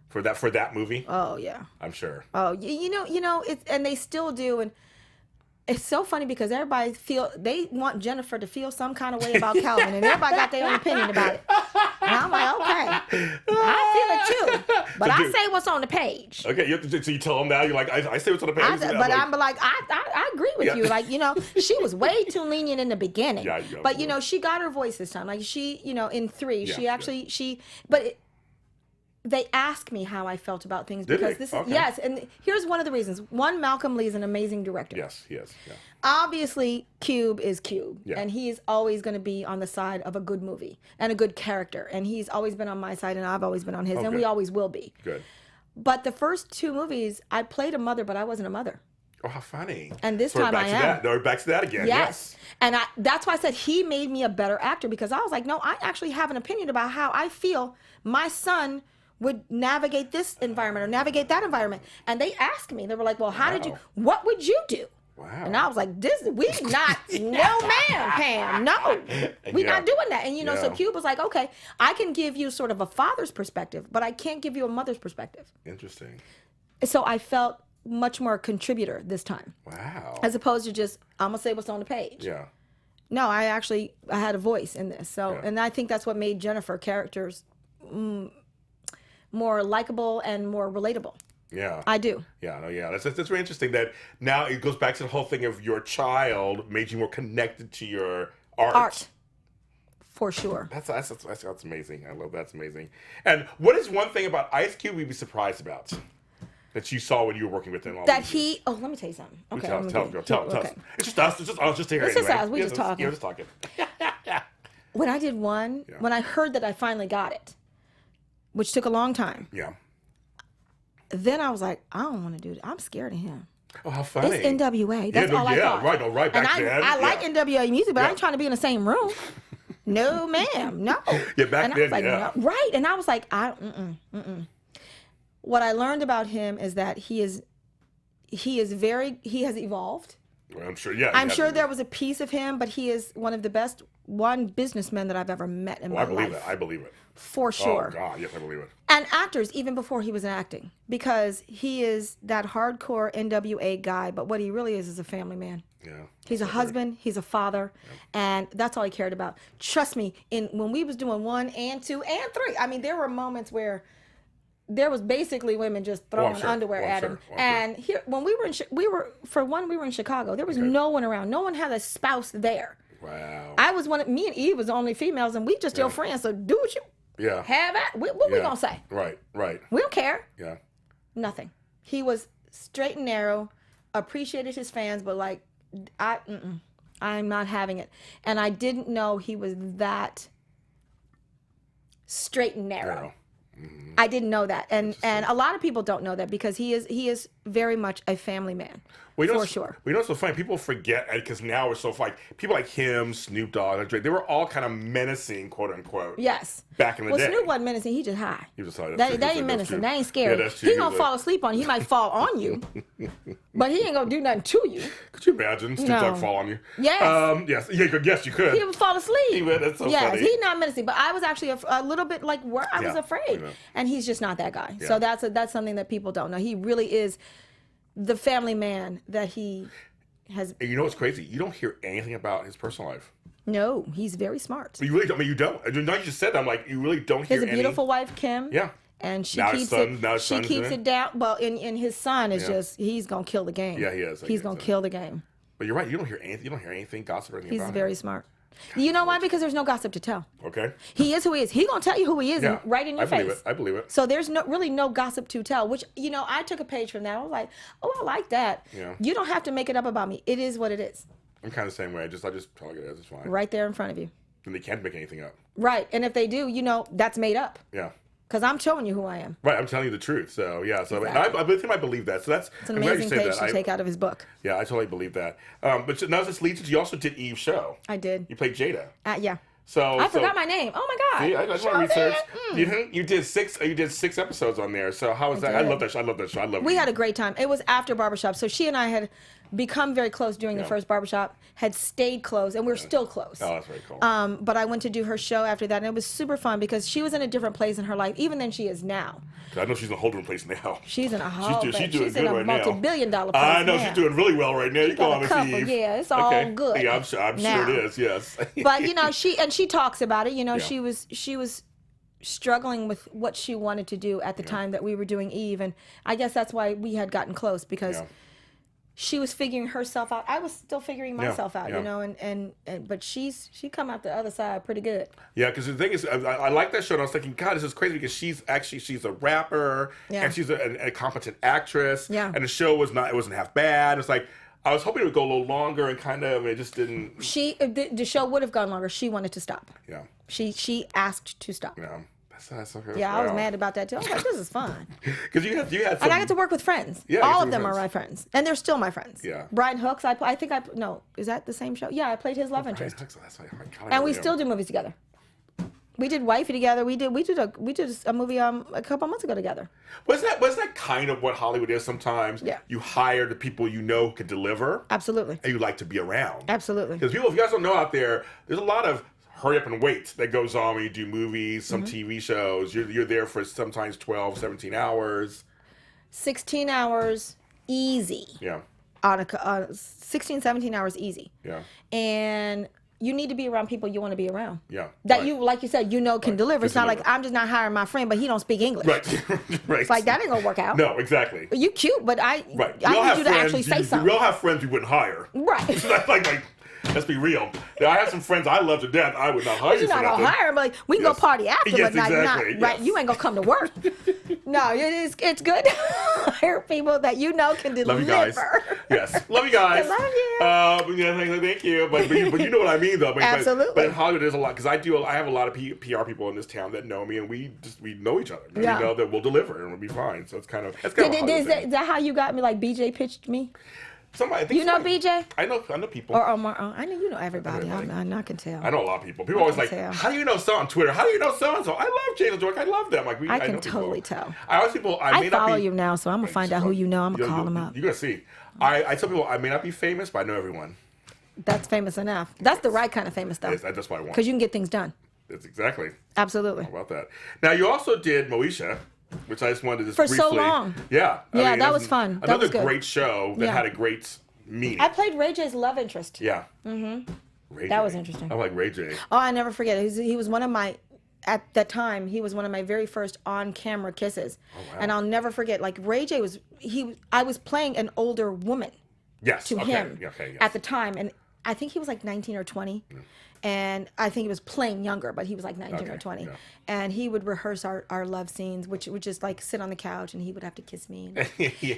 for that movie? Oh, yeah. I'm sure. Oh, you know, it's, and they still do, and it's so funny because everybody they want Jennifer to feel some kind of way about Calvin, and everybody got their own opinion about it. And I'm like, okay, I feel it too, but I say what's on the page. Okay, so you tell them now. You're like, I say what's on the page. I agree with you. Like, you know, she was way too lenient in the beginning. Yeah, but you know, she got her voice this time. Like in 3, Yeah, she actually they asked me how I felt about things because this is yes, and here's one of the reasons. One, Malcolm Lee is an amazing director. Yes, he is. Yeah. Obviously, Cube is Cube, Yeah. and he is always going to be on the side of a good movie and a good character, and he's always been on my side, and I've always been on his, and we always will be. Good. But the first 2 movies, I played a mother, but I wasn't a mother. Oh, how funny. And this So time I am. We're back to that again. Yes. And that's why I said he made me a better actor, because I was like, no, I actually have an opinion about how I feel my son would navigate this environment or navigate that environment. And they asked me, they were like, well, what would you do? Wow. And I was like, we not, no ma'am, Pam, no. We not doing that. And so Cube was like, okay, I can give you sort of a father's perspective, but I can't give you a mother's perspective. Interesting. So I felt much more a contributor this time. Wow. As opposed to just, I'm gonna say what's on the page. Yeah. No, I had a voice in this. So, and I think that's what made Jennifer characters more likable and more relatable. Yeah. I do. Yeah, no, yeah. That's very interesting that now it goes back to the whole thing of your child made you more connected to your art. For sure. That's amazing. I love that's amazing. And what is one thing about Ice Cube you'd be surprised about that you saw when you were working with him? Let me tell you something. Okay. Tell us. It's just us. It's just us. Just here. It's just us. We're just talking. You're just talking. When I did one, when I heard that I finally got it, which took a long time. Yeah. Then I was like, I don't want to do that. I'm scared of him. Oh, how funny. It's NWA. That's all I thought. Right back then. I like NWA music, but I ain't trying to be in the same room. No, ma'am. No. Yeah, back then, no. Right. And I was like, What I learned about him is that he has evolved. Well, I'm sure, yeah. I'm sure there was a piece of him, but he is one of the best businessmen that I've ever met in my life. I believe it. For sure. Oh, God, yes, I believe it. And actors, even before he was acting, because he is that hardcore NWA guy, but what he really is a family man. Yeah. He's a husband, he's a father, and that's all he cared about. Trust me, when we was doing 1 and 2 and 3, I mean, there were moments where there was basically women just throwing underwear at him. And here, when we were in Chicago, there was no one around. No one had a spouse there. Wow. Me and Eve was the only females, and we just still friends. So do what you have at. What we gonna say? Right. We don't care. Yeah. Nothing. He was straight and narrow, appreciated his fans, but like, I'm not having it. And I didn't know he was that straight and narrow. Mm-hmm. I didn't know that, and a lot of people don't know that because he is very much a family man. For sure. We know it's so funny. People forget because now we're so funny. People like him, Snoop Dogg, and Drake, they were all kind of menacing, quote unquote. Yes. Back in the day. Well, Snoop wasn't menacing. He just high. He was high. That ain't menacing. That ain't scary. Yeah, that's true. He gonna fall asleep on you. He might fall on you, but he ain't gonna do nothing to you. Could you imagine Snoop Dogg fall on you? Yes. Yes, you could. He would fall asleep. He would. That's so funny. Yes, he's not menacing, but I was actually a little bit like I was afraid, and he's just not that guy. Yeah. So that's something that people don't know. He really is the family man that he has. And you know what's crazy? You don't hear anything about his personal life. No, he's very smart. You really don't. I mean, you don't. Now you just said that. I'm like, you really don't hear. He has a beautiful wife, Kim. Yeah. And she keeps it down. Well, and his son is he's gonna kill the game. Yeah, he is. He's gonna kill the game. But you're right. You don't hear anything. You don't hear anything gossip or anything. He's very smart. You know why? Because there's no gossip to tell. Okay. He is who he is. He gonna tell you who he is Yeah. right in your face. I believe it. So there's really no gossip to tell, which, I took a page from that. I was like, oh, I like that. Yeah. You don't have to make it up about me. It is what it is. I'm kind of the same way. I just tell it as it's fine. Right there in front of you. And they can't make anything up. Right. And if they do, that's made up. Yeah. Because I'm showing you who I am. Right, I'm telling you the truth. So yeah, so Exactly. I believe that. So It's an amazing page to take out of his book. Yeah, I totally believe that. But now this leads to, you also did Eve's show. I did. You played Jada. Yeah. So I forgot my name. Oh my God. See, I just want to research. You did 6 episodes on there. So how was that? I love that show. I love that show. I love. We had a great time. It was after Barbershop, so she and I had become very close during the first Barbershop, had stayed close, and we're still close. Oh, that's very cool. But I went to do her show after that, and it was super fun because she was in a different place in her life, even than she is now. I know she's in a whole different place now. She's in a whole She's doing she's good in a right now. multi-billion-dollar place I know now. she's doing really well right now. You go on, Miss Eve. Yeah, it's all good. Yeah, I'm sure now. it is. Yes. But she talks about it. Yeah. She was struggling with what she wanted to do at the time that we were doing Eve, and I guess that's why we had gotten close because she was figuring herself out. I was still figuring myself out, and but she come out the other side pretty good. Yeah, because the thing is, I like that show, and I was thinking, God, this is crazy because she's a rapper and she's a competent actress. Yeah, and the show wasn't half bad. It's like I was hoping it would go a little longer, and it just didn't. The show would have gone longer. She wanted to stop. Yeah. She asked to stop. Yeah. That's okay. Yeah, I was mad about that too. I was like, this is fun. Because you had some... And I get to work with friends. Yeah, all of them are my friends. And they're still my friends. Yeah. Brian Hooks, no, is that the same show? Yeah, I played his love interest. Hooks, that's like, and we still do movies together. We did Wifey together. We did a movie a couple months ago together. Was that kind of what Hollywood is sometimes? Yeah. You hire the people you know can deliver. Absolutely. And you like to be around. Absolutely. Because people, if you guys don't know out there, there's a lot of hurry up and wait that goes on when you do movies, some TV shows. You're there for sometimes 12, 17 hours. 16 hours easy. Yeah. On 16, 17 hours easy. Yeah. And you need to be around people you want to be around. Yeah. That you, like you said, can deliver. It's not like I'm just not hiring my friend, but he don't speak English. Right. Right. It's like, that ain't gonna work out. No, exactly. You cute, but I need you to actually say something. We all have friends we wouldn't hire. Right. like, let's be real. I have some friends I love to death. I would not hire you for nothing. You're not going to hire them, but we can go party after, but not, right? You ain't going to come to work. No, it's good to hire people that you know can deliver. Love you guys. Yes. Love you guys. I love you. Thank you. But you know what I mean, though. Absolutely. But in Hollywood, there's a lot, because I have a lot of PR people in this town that know me, and we know each other. Yeah. You know that we'll deliver, and we'll be fine. So it's kind of is that how you got me? Like BJ pitched me? Know BJ? I know people. Or Omar. I know you know everybody. I can tell. I know a lot of people. People always like, how do you know so on Twitter? How do you know so and so? I love James Lott Jr. I love them. I can totally tell. I follow you now, so I'm gonna find out who you know. I'm gonna call them up. You're gonna see. I tell people I may not be famous, but I know everyone. That's famous enough. That's the right kind of famous stuff. That's what I want. Because you can get things done. That's exactly. Absolutely. How about that? Now you also did Moishe, which I just wanted to just briefly. For so long. Yeah. Yeah, that was fun. Another great show that had a great meaning. I played Ray J's love interest. Yeah. Mm-hmm. That was interesting. I like Ray J. Oh, I never forget it. He was one of my, at that time, he was one of my very first on-camera kisses. Oh, wow. And I'll never forget, like Ray J I was playing an older woman. Yes. To him at the time. And I think he was like 19 or 20. Yeah. And I think he was playing younger, but he was like 19 or 20. Yeah. And he would rehearse our love scenes, which would just like sit on the couch and he would have to kiss me.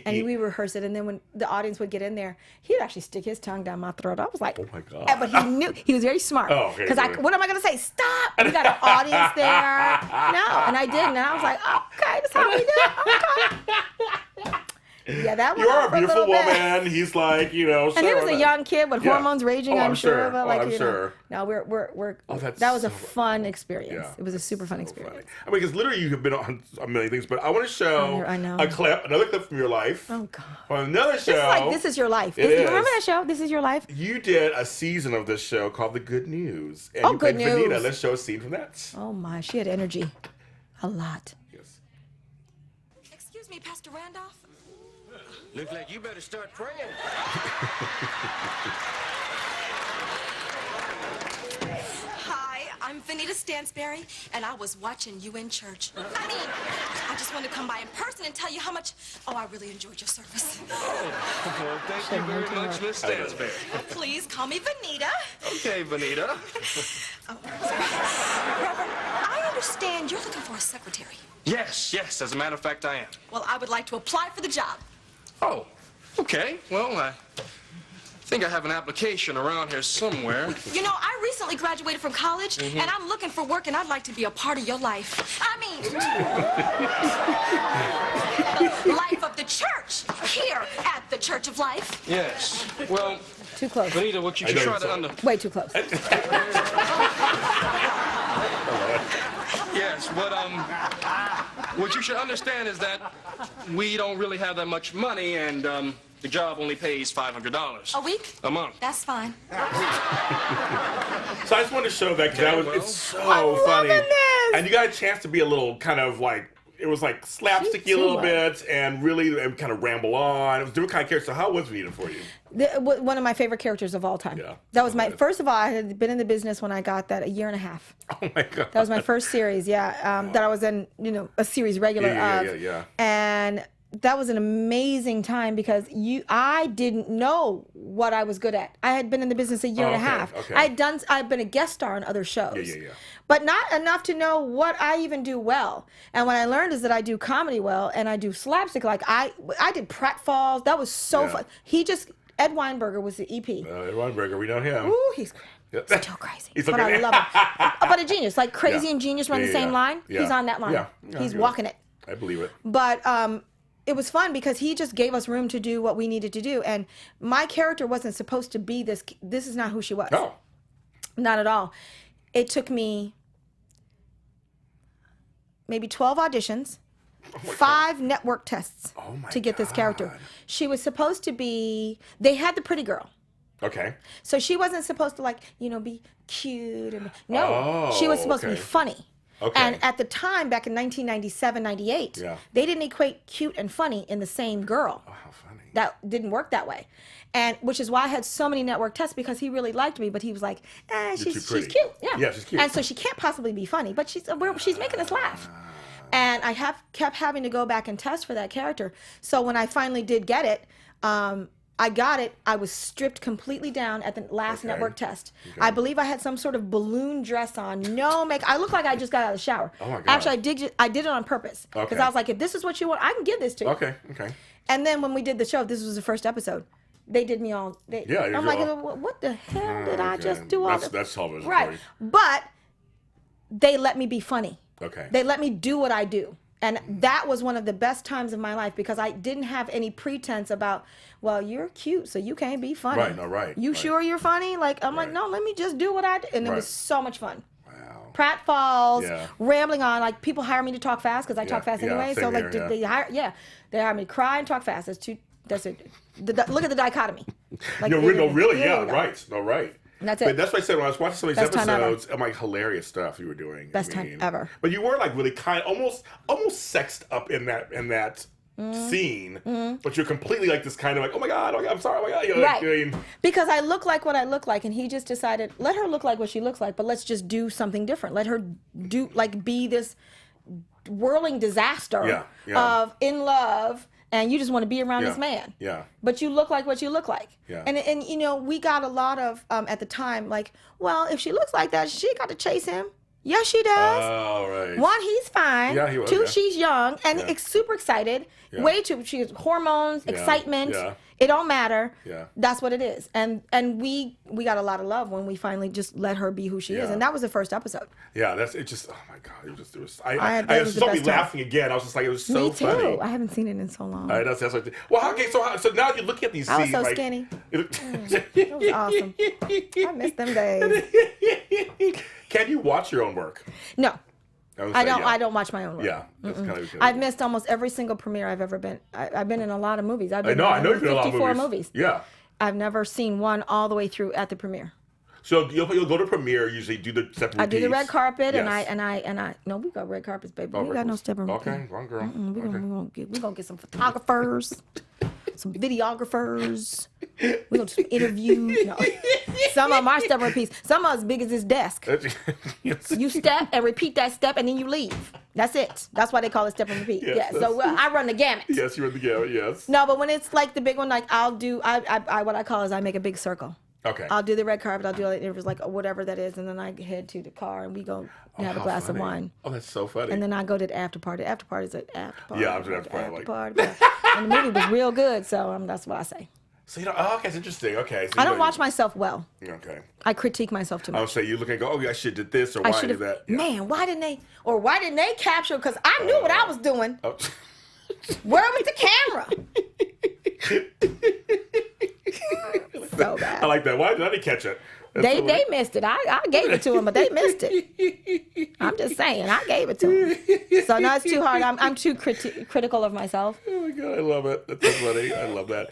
And we rehearse it. And then when the audience would get in there, he would actually stick his tongue down my throat. I was like, oh my God. But he knew, he was very smart. Because what am I going to say? Stop. We got an audience there. No. And I did. And I was like, oh, okay, that's how we do it. Okay. Yeah, that was. You're a beautiful woman. He's like, and he was a young kid with hormones raging. I'm sure. But like, I'm sure. No, we're. That was a fun experience. Yeah, it was a super fun experience. Funny. I mean, because literally you have been on a million things, but I want to show another clip from your life. Oh God. On another show. This is your life. Remember that show? This is your life. You did a season of this show called The Good News. And you Good News. Vanita. Let's show a scene from that. Oh my, she had energy, a lot. Yes. Excuse me, Pastor Randolph. Looks like you better start praying. Hi, I'm Vanita Stansberry, and I was watching you in church. I mean, I just wanted to come by in person and tell you how much, I really enjoyed your service. Well, thank you very much, Miss Stansberry. Please call me Vanita. Okay, Vanita. Robert, I understand you're looking for a secretary. Yes, as a matter of fact, I am. Well, I would like to apply for the job. Oh, okay. Well, I think I have an application around here somewhere. You know, I recently graduated from college, and I'm looking for work, and I'd like to be a part of your life. I mean, the life of the church, here at the Church of Life. Yes. Well, Too close. Vanita, what you should try to Way too close. Yes, but what you should understand is that we don't really have that much money, and the job only pays $500 A week? a month. That's fine. So I just wanted to show that because it's so funny. this. And you got a chance to be a little kind of like, it was like slapsticky a little bit and really kind of ramble on. It was a different kind of character. So how was Vanita for you? One of my favorite characters of all time. Yeah. That was first of all, I had been in the business when I got that a year and a half. Oh my God. That was my first series, that I was in, a series regular of. Yeah. And that was an amazing time because I didn't know what I was good at. I had been in the business a year and a half. Okay. I've been a guest star on other shows. Yeah. But not enough to know what I even do well. And what I learned is that I do comedy well and I do slapstick. Like I did pratfalls. That was so fun. Ed Weinberger was the EP. Ed Weinberger, we know him. Ooh, he's still crazy. But I love him. But a genius. Like Crazy and Genius run the same line. Yeah. He's on that line. Yeah. He's walking it. I believe it. But it was fun because he just gave us room to do what we needed to do. And my character wasn't supposed to be this. This is not who she was. No. Not at all. It took me maybe 12 auditions, 5 network tests to get this character. She was supposed to be, they had the pretty girl. Okay. So she wasn't supposed to be cute. She was supposed to be funny. Okay. And at the time, back in 1997, 98, they didn't equate cute and funny in the same girl. Oh, how funny. That didn't work that way. And which is why I had so many network tests because he really liked me, but he was like, she's cute. Yeah, she's cute. And so she can't possibly be funny, but she's making us laugh. And I kept having to go back and test for that character. So when I finally did get it, I got it. I was stripped completely down at the last network test. Okay. I believe I had some sort of balloon dress on, no makeup. I looked like I just got out of the shower. Oh my God. Actually, I did it on purpose because I was like, if this is what you want, I can give this to you. Okay. And then when we did the show, this was the first episode. They did me all. I'm like, what the hell did I just do? That's television. Right, but they let me be funny. Okay. They let me do what I do. And that was one of the best times of my life because I didn't have any pretense about, well, you're cute, so you can't be funny. Right, no, right. You sure you're funny? Like, I'm like, no, let me just do what I do. And it was so much fun. Wow. Pratfalls, rambling on. Like, people hire me to talk fast because I talk fast anyway. So, like, they hire me to cry and talk fast. That's it. Look at the dichotomy. Like, right. And that's it. But that's what I said when I was watching some of these episodes. I'm like, hilarious stuff you were doing. Best time ever. But you were like really almost sexed up in that scene. But you're completely like this kind of like, oh my God, I'm sorry, oh my God. Right. Because I look like what I look like, and he just decided, let her look like what she looks like, but let's just do something different. Let her be this whirling disaster of in love. And you just want to be around this man. Yeah. But you look like what you look like. Yeah. And we got a lot of, at the time, like, well, if she looks like that, she got to chase him. Yes, she does. Oh, right. 1, he's fine. Yeah, he was. 2, she's young and super excited. Yeah. Way too, she has hormones, excitement. Yeah. It don't matter. Yeah. That's what it is. And we got a lot of love when we finally just let her be who she is. And that was the first episode. Yeah, oh my God. It was I was so laughing again. I was just like, it was so funny. Me too. I haven't seen it in so long. That's like, well, okay, so now you're looking at these scenes. I was so skinny. It was awesome. I miss them days. Can you watch your own work? No. I don't watch my own work. Yeah, that's kind of. I've missed almost every single premiere I've ever been. I've been in a lot of movies. I know you've been in a lot of 54 movies. Yeah. I've never seen one all the way through at the premiere. So you'll go to premiere, usually do the separate. I do the red carpet, and I. No, we got red carpets, baby. We got no separate. Okay, one girl. We're gonna get some photographers. some videographers. We're going to do some interviews. No. Some of them are step and repeats. Some are as big as this desk. You step and repeat that step, and then you leave. That's it. That's why they call it step and repeat. Yes, Yeah. So I run the gamut. Yes, you run the gamut. Yes. No, but when it's like the big one, like I'll do. What I call is I make a big circle. Okay. I'll do the red carpet. I'll do all the interviews, like whatever that is, and then I head to the car and we go have a glass of wine. Oh, that's so funny. And then I go to the after party. After party is an after party. Yeah, I'm sure after party, like- party. And the movie was real good, so that's what I say. So okay, it's interesting. Okay. So I don't watch myself well. Okay. I critique myself too I would much. say you look and go, oh, I should have did this, or why did that? Yeah. Man, why didn't they capture? Because I knew what I was doing. Oh. Where was the camera? So bad. I like that. Why did I catch it? That's They so missed it. I gave it to them, but they missed it. I'm just saying, I gave it to them. So no, it's too hard. I'm too critical of myself. Oh my god, I love it. That's so funny. I love that.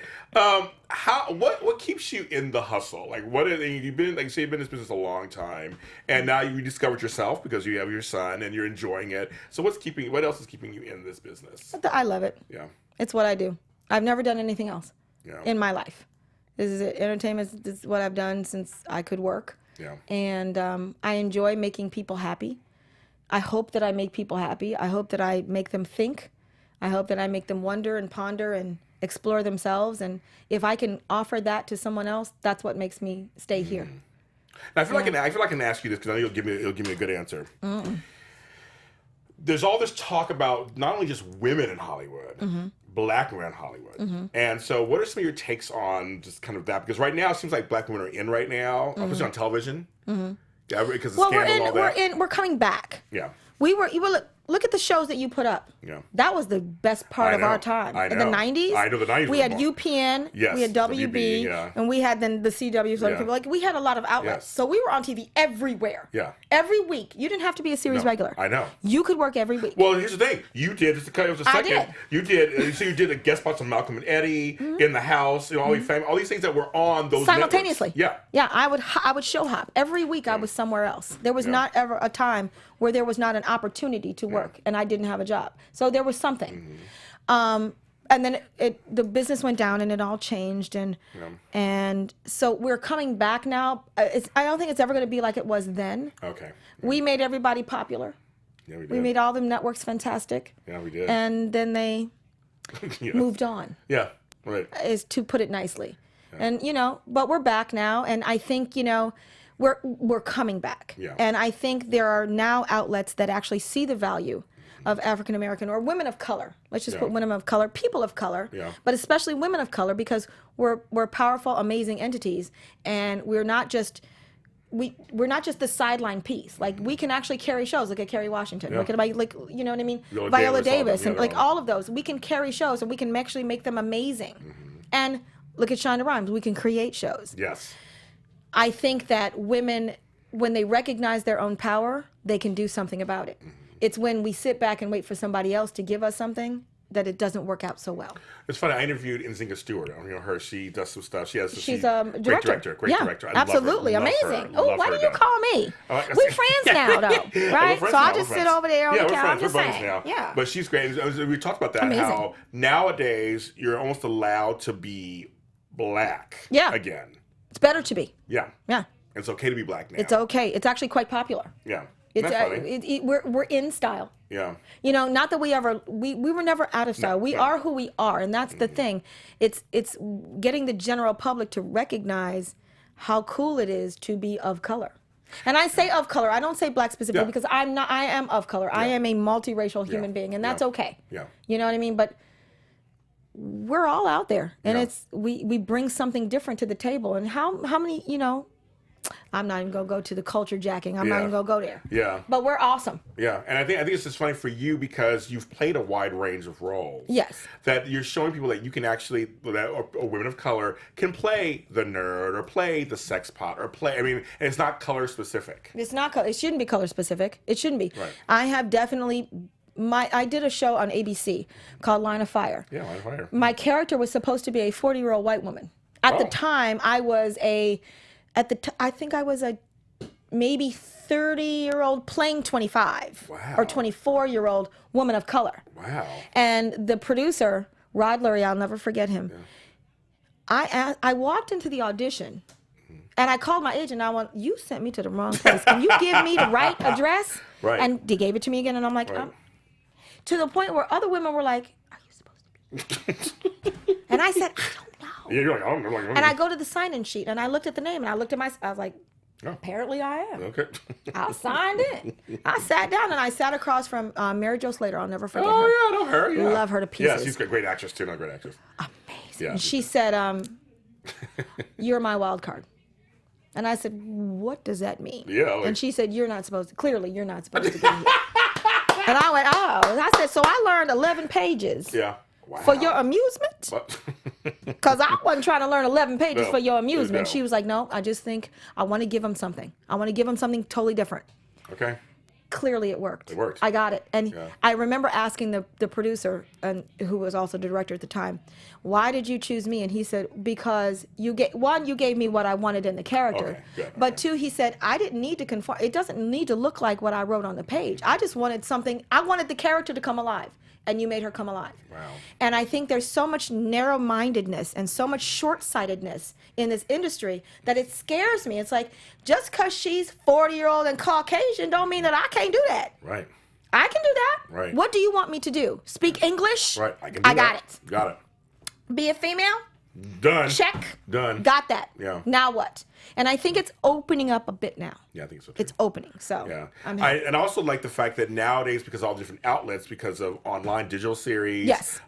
What keeps you in the hustle? Like you've been like you say you've been in this business a long time, and now you discovered yourself because you have your son and you're enjoying it. So what else is keeping you in this business? I love it. Yeah. It's what I do. I've never done anything else Yeah. in my life. This is it. Entertainment. This is what I've done since I could work. Yeah. And I enjoy making people happy. I hope that I make people happy. I hope that I make them think. I hope that I make them wonder and ponder and explore themselves. And if I can offer that to someone else, that's what makes me stay here. Now, I feel like I can ask you this because I know you'll give me a good answer. There's all this talk about not only just women in Hollywood, black women in Hollywood. And so what are some of your takes on just kind of that? Because right now it seems like black women are in right now, especially on television. Yeah, because of scandal and all that. We're coming back. Yeah. Look at the shows that you put up. Yeah. That was the best part of our time. I know. In the 90s. I know the 90s We were had more. UPN. Yes, We had WB. WB, yeah. And we had then the CW. So Yeah. like we had a lot of outlets. Yes. So we were on TV everywhere. Yeah. Every week. You didn't have to be a series No, regular. I know. You could work every week. Well, here's the thing. You did, just to cut it a I second. did. You did. So you did a guest spots on Malcolm and Eddie, In the House, all these things that were on those Simultaneously. networks. Yeah, I would show hop. Every week I was somewhere else. There was not ever a time where there was not an opportunity to work and I didn't have a job. So there was something. And then the business went down and it all changed and so we're coming back now. I don't think it's ever going to be like it was then. Okay. We made everybody popular. Yeah, we did. We made all the networks fantastic. Yeah, we did. And then they Yeah. moved on. Yeah, right. Is to put it nicely. And but we're back now and I think we're coming back. Yeah. And I think there are now outlets that actually see the value of African American or women of color. Let's just put women of color, people of color, but especially women of color because we're powerful, amazing entities and we're not just the sideline piece. Like we can actually carry shows. Look at Kerry Washington. Look at you know what I mean? Viola Davis and like all of those. We can carry shows and we can actually make them amazing. And look at Shonda Rhimes. We can create shows. Yes. I think that women, when they recognize their own power, they can do something about it. It's when we sit back and wait for somebody else to give us something that it doesn't work out so well. It's funny. I interviewed Nzinga Stewart. Her. She does some stuff. She's a great director. Great yeah, director. I absolutely love her. Amazing. Love Oh, why her do you now. call me? We're friends now, though, right? So I'll just sit over there on the couch. We're friends now. Yeah. But she's great. We talked about that. Amazing. How nowadays you're almost allowed to be black. Yeah. Again. It's better to be. Yeah. Yeah. It's okay to be black now. It's okay. It's actually quite popular. Yeah. It's That's funny. we're in style. Yeah. Not that we were never out of style. We are who we are, and that's the thing. It's getting the general public to recognize how cool it is to be of color. And I say of color. I don't say black specifically because I am of color. I am a multiracial human being, and that's okay. Yeah. You know what I mean? But we're all out there, and we bring something different to the table. And how many I'm not even gonna go to the culture jacking. I'm not even gonna go there. Yeah. But we're awesome. Yeah, and I think it's just funny for you because you've played a wide range of roles. Yes. That you're showing people that you can actually, or women of color can play the nerd or play the sex pot or play. I mean, and it's not color specific. It's not color. It shouldn't be color specific. It shouldn't be. Right. I have definitely. I did a show on ABC called Line of Fire. Yeah, Line of Fire. My character was supposed to be a 40-year-old white woman. At the time, I was I think I was a maybe 30-year-old playing 25 or 24-year-old woman of color. Wow. And the producer Rod Lurie, I'll never forget him. Yeah. I walked into the audition, and I called my agent. You sent me to the wrong place. Can you give me the right address? Right. And they gave it to me again, and I'm like, to the point where other women were like, are you supposed to be? And I said, I don't know. Yeah, you're like, I don't know. And I go to the sign-in sheet, and I looked at the name, and I looked at I was like, apparently I am. Okay. I signed in. I sat down, and I sat across from Mary Jo Slater. I'll never forget her. Oh, yeah, I know her. Yeah. Love her to pieces. Yeah, she's a great actress, too. Not a great actress. Amazing. Yeah. And she said, you're my wild card. And I said, what does that mean? Yeah. Like, and she said, clearly you're not supposed to be here. And I went, oh. And I said, so I learned 11 pages. Yeah. Wow. For your amusement? What? Because I wasn't trying to learn 11 pages for your amusement. No. She was like, no, I just think I want to give him something. I want to give him something totally different. Okay. Clearly it worked. It worked. I got it. And I remember asking the producer, and who was also the director at the time, why did you choose me? And he said, because you gave me what I wanted in the character. Okay, good. But two, he said, I didn't need to conform. It doesn't need to look like what I wrote on the page. I just wanted something. I wanted the character to come alive. And you made her come alive. Wow. And I think there's so much narrow-mindedness and so much short-sightedness in this industry that it scares me. It's like, just because she's 40-year-old and Caucasian don't mean that I can't do that. Right. I can do that. Right. What do you want me to do? Speak English? Right. I can do that. got it. Got it. Be a female? Done. Check. Done. Got that. Yeah. Now what? And I think it's opening up a bit now. Yeah, I think so too. It's opening. So yeah. I'm happy. And I also like the fact that nowadays, because of all different outlets, because of online digital series, Yes.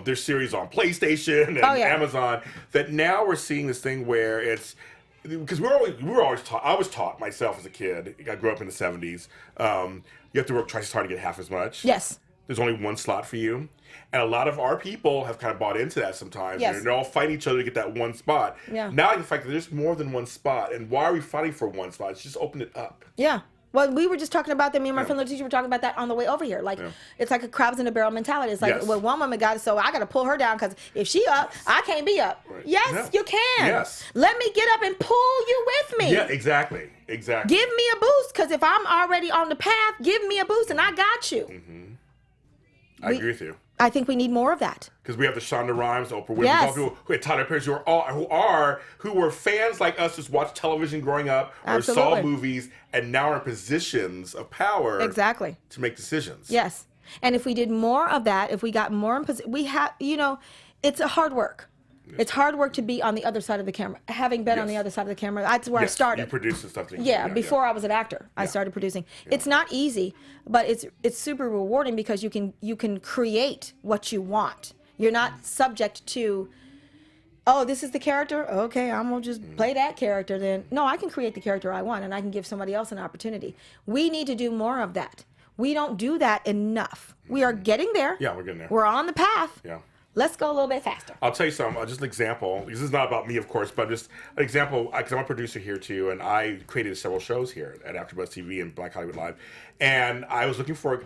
There's series on PlayStation and Amazon, that now we're seeing this thing where it's, because we were always taught, I was taught myself as a kid, I grew up in the 70s, you have to work twice as hard to get half as much. Yes. There's only one slot for you. And a lot of our people have kind of bought into that sometimes. Yes. And they're all fighting each other to get that one spot. Yeah. Now the fact that there's more than one spot, and why are we fighting for one spot? It's just open it up. Yeah. Well, we were just talking about that. Me and my friend teacher were talking about that on the way over here. Like, it's like a crabs in a barrel mentality. It's like, well, one woman got it, so I got to pull her down because if she up, I can't be up. Right. Yes, you can. Yes. Let me get up and pull you with me. Yeah, exactly. Exactly. Give me a boost, because if I'm already on the path, give me a boost, and I got you. Mm-hmm. I agree with you. I think we need more of that. Because we have the Shonda Rhimes, Oprah Winfrey, Yes. all people who had Tyler Perry, who were fans like us, just watched television growing up or saw movies, and now are in positions of power. Exactly. To make decisions. Yes. And if we did more of that, if we got more in position, we have, it's a hard work. It's hard work to be on the other side of the camera. Having been on the other side of the camera, that's where I started. You produce and stuff. Before I was an actor, I started producing. It's not easy, but it's super rewarding because you can create what you want. You're not subject to, oh, this is the character? Okay, I'm going to just play that character then. No, I can create the character I want, and I can give somebody else an opportunity. We need to do more of that. We don't do that enough. We are getting there. Yeah, we're getting there. We're on the path. Yeah. Let's go a little bit faster. I'll tell you something, just an example. This is not about me, of course, but just an example, because I'm a producer here too, and I created several shows here at AfterBuzz TV and Black Hollywood Live. And I was looking for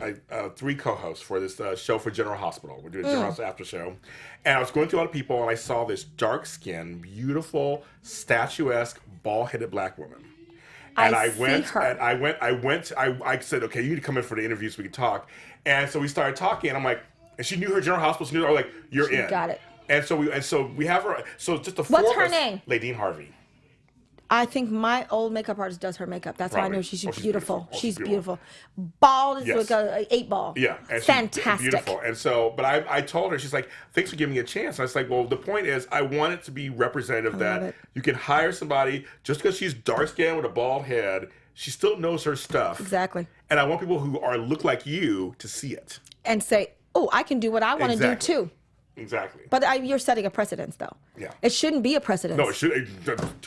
3 co-hosts for this show for General Hospital. We're doing a General Hospital after show. And I was going through a lot of people, and I saw this dark-skinned, beautiful, statuesque, bald-headed black woman. And I said, okay, you need to come in for the interview so we can talk. And so we started talking, and I'm like, and she knew her General Hospital. So I was like, "You're in." Got it. And so we have her. So just the four. What's of her us, name? Ladine Harvey. I think my old makeup artist does her makeup. That's how I know she's beautiful. She's beautiful. Bald is like a 8-ball. Yeah, and fantastic. She's beautiful. And so, but I told her, she's like, "Thanks for giving me a chance." And I was like, "Well, the point is, I want it to be representative that you can hire somebody just because she's dark skinned with a bald head, she still knows her stuff." Exactly. And I want people who look like you to see it and say, "Oh, I can do what I want to do too." Exactly. But you're setting a precedence, though. Yeah. It shouldn't be a precedence. No, it should.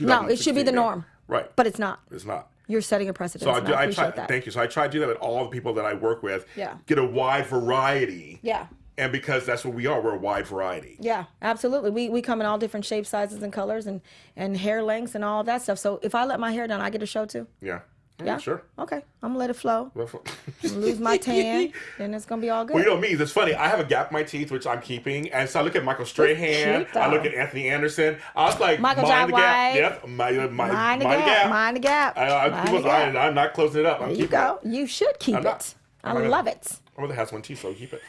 No, it should be the norm. Right. But it's not. It's not. You're setting a precedence. So I appreciate that. Thank you. So I try to do that with all the people that I work with. Yeah. Get a wide variety. Yeah. And because that's what we are, we're a wide variety. Yeah, absolutely. We come in all different shapes, sizes, and colors, and hair lengths, and all of that stuff. So if I let my hair down, I get a show too. Yeah. Yeah, sure. Okay, I'm gonna let it flow. I'm gonna lose my tan, and it's gonna be all good. Well, you know me. It's funny. I have a gap in my teeth, which I'm keeping, and so I look at Michael Strahan. I look at Anthony Anderson. I was like, Michael mind the gap. White. Yep, mind the gap. gap. Mind the gap. I'm not closing it up. I'm there keeping you go. it. You should keep it. I love it. My mother has one too, so keep it.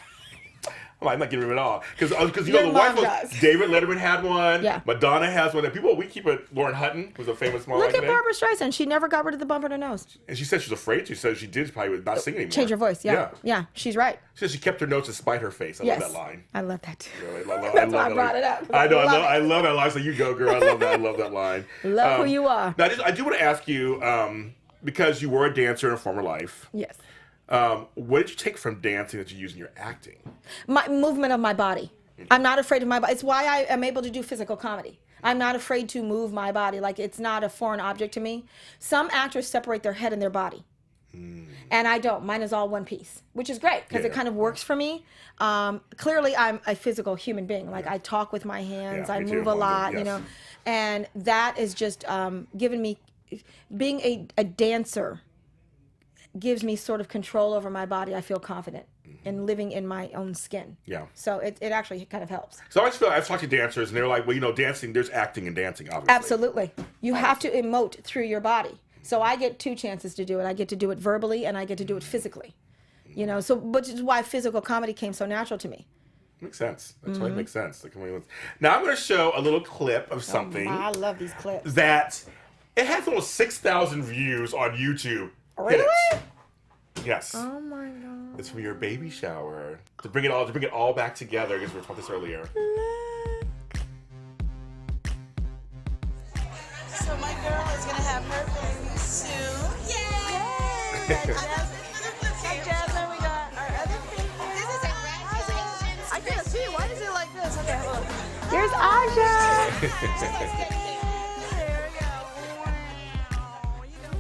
I'm not getting rid of it all. Because you Your know, the mom wife does. was, David Letterman had one. Yeah. Madonna has one. And people, we keep it, Lauren Hutton was a famous model. Look at Barbara Streisand. She never got rid of the bump on her nose. And she said she was afraid to. She said she did probably would not sing anymore. Change her voice. Yeah. She's right. She said she kept her notes despite her face. I love that line. I love that too. Really, I love That's why that I brought line. it up. I know. Love I love that line. So you go, girl. I love that. I love that line. Love who you are. Now, I do want to ask you, because you were a dancer in a former life. Yes. What did you take from dancing that you use in your acting? My movement of my body. I'm not afraid of my body. It's why I am able to do physical comedy. I'm not afraid to move my body. Like, it's not a foreign object to me. Some actors separate their head and their body. And I don't. Mine is all one piece, which is great because it kind of works for me. Clearly, I'm a physical human being. Like, I talk with my hands. I move a lot, you know. And that is just given me, being a dancer gives me sort of control over my body. I feel confident in living in my own skin. Yeah. So it actually kind of helps. So I always feel, I've talked to dancers and they're like, well, you know, dancing, there's acting and dancing, obviously. Absolutely. You have to emote through your body. So I get two chances to do it. I get to do it verbally and I get to do it physically. You know, so which is why physical comedy came so natural to me. Makes sense. That totally makes sense. Now I'm going to show a little clip of something. I love these clips. That it has almost 6,000 views on YouTube. Really? Yes. Oh my God. It's from your baby shower. To bring it all back together, because we were talking about this earlier. So my girl is gonna have her baby soon. Yay! Jazsmin, we got our other baby. This is congratulations. I can't see. Why is it like this? Okay, hold on. Here's Aja. There we go. Wow. You know.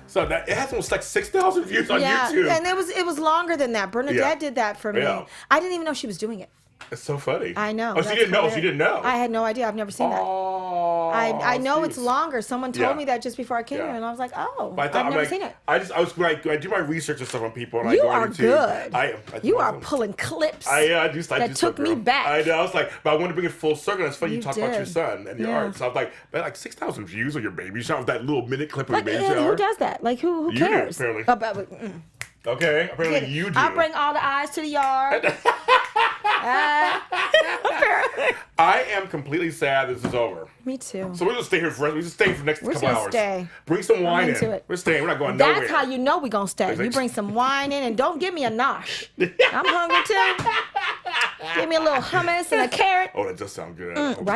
So that it has almost like 6,000 views on YouTube. And it was longer than that. Bernadette did that for me. Yeah. I didn't even know she was doing it. It's so funny. I know. Oh, she didn't know. She didn't know. I had no idea. I've never seen that. Oh, I know it's geez. longer. Someone told me that just before I came here, and I was like, oh, But I I've never like, seen it. I was when I do my research and stuff on people, and You I go are on YouTube. good. I You are pulling clips. I do that took me back. I know. I was like, but I wanted to bring it full circle. It's funny you You talk about your did. son and your art. So I was like, but like 6,000 views on your baby shower, that little minute clip of Like, your baby yeah, shower. who does that? Like, who You do, cares? apparently. Apparently. Okay, apparently Get it. you do. I bring all the eyes to the yard. Apparently. I am completely sad this is over. Me too. So we're gonna stay here for the next We're couple gonna hours. stay. Bring some wine into in. it. We're staying. We're not going nowhere. That's how you know we're going to stay. You bring some wine in and don't give me a nosh. I'm hungry too. Give me a little hummus and a carrot. Oh, that does sound good. Right? Oh my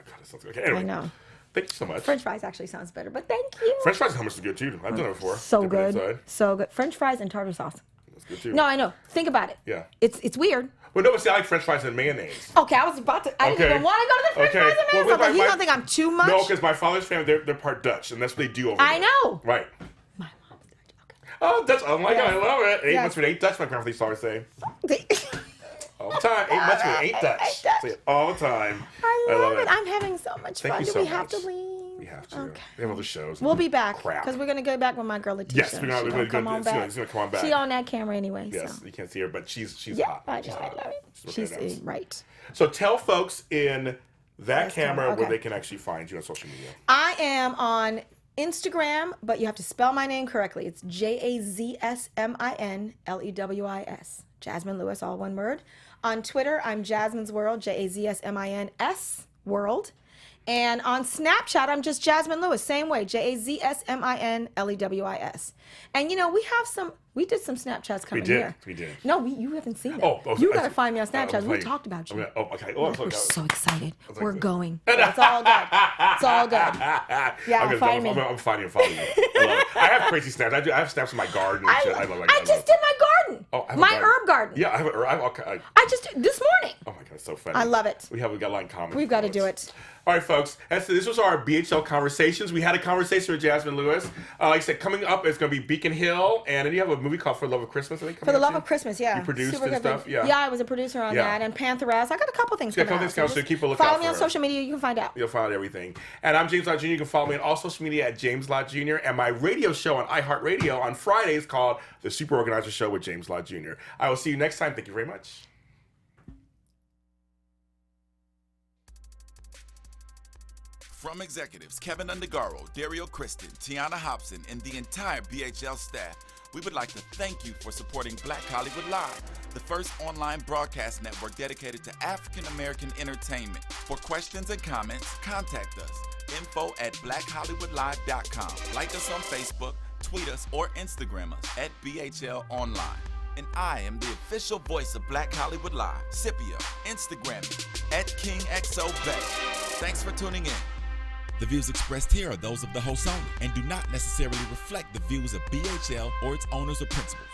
god, that sounds good. Okay, anyway, I know. thank you so much. French fries actually sounds better, but thank you. French fries and hummus is good too. I've done it before. So Dip it good. inside. So good. French fries and tartar sauce. That's good too. No, I know. Think about it. Yeah. It's weird. Well, no, but see, I like French fries and mayonnaise. Okay, I was about to. I didn't even want to go to the French fries and mayonnaise. with But you my- don't think I'm too much? No, because my father's family, they're part Dutch, and that's what they do over I there. know. Right. My mom's Dutch. Oh, Dutch. Oh my god, I love it. Ain't Yes. much with ain't Dutch, my grandfather used to always say. Okay. All the time. Ain't much with ain't Dutch. Ain't Dutch. Say it all the time. I love it. I'm having so much Thank fun. you Do so we have much. to leave? We have to. Okay. We have other shows. We'll be back Crap. because we're gonna go back with my girl Letitia. Yes, we're gonna- She's we're gonna gonna- come on she's gonna- back. she's gonna come on back. She on that camera anyway. Yes, So. you can't see her, but she's Yeah, hot. I She's know. hot. I love it. She's looking She's at us. right. So tell folks in that This camera camera, where okay. they can actually find you on social media. I am on Instagram, but you have to spell my name correctly. It's JAZSMINLEWIS. Jazsmin Lewis, all one word. On Twitter, I'm Jazmin's World, JAZSMINS World. And on Snapchat, I'm just Jazsmin Lewis, same way, JAZSMINLEWIS. And you know, we did some Snapchats coming here. We did. No, you haven't seen that. Oh, you I got to see. find me on Snapchat. We like- talked about you. Oh, okay. Oh, We're so excited. like We're this. going. So it's all good. It's all good. Yeah, find me. I'm finding you. I love it. I have crazy snaps. I have snaps in my garden and shit. I love it. I just did my garden. Oh, I have a my garden. herb garden. Yeah, I have a herb. Okay. I just did this morning. Oh my god, it's so funny. I love it. We got a lot in common. We've got to do it. All right, folks. This was our BHL Conversations. We had a conversation with Jazsmin Lewis. Like I said, coming up is going to be Beacon Hill, and then you have a movie called For the Love of Christmas, I think. For the Love of Christmas, yeah. You produced Super and good. stuff, yeah. Yeah, I was a producer on Yeah. that, and Pantheraz. I got a couple things Yeah, coming a couple out. things coming, so just keep a lookout follow me for on her. social media. You can find out. You'll find everything. And I'm James Lott Jr. You can follow me on all social media at James Lott Jr. And my radio show on iHeartRadio on Fridays called The Super Organizer Show with James Lott Jr. I will see you next time. Thank you very much. From executives Keven Undergaro, Dario Kristen, Tiana Hobson, and the entire BHL staff, we would like to thank you for supporting Black Hollywood Live, the first online broadcast network dedicated to African American entertainment. For questions and comments, contact us. info@blackhollywoodlive.com. Like us on Facebook, tweet us, or Instagram us at BHL Online. And I am the official voice of Black Hollywood Live, Scipio, Instagram me at KingXOBay. Thanks for tuning in. The views expressed here are those of the host only and do not necessarily reflect the views of BHL or its owners or principals.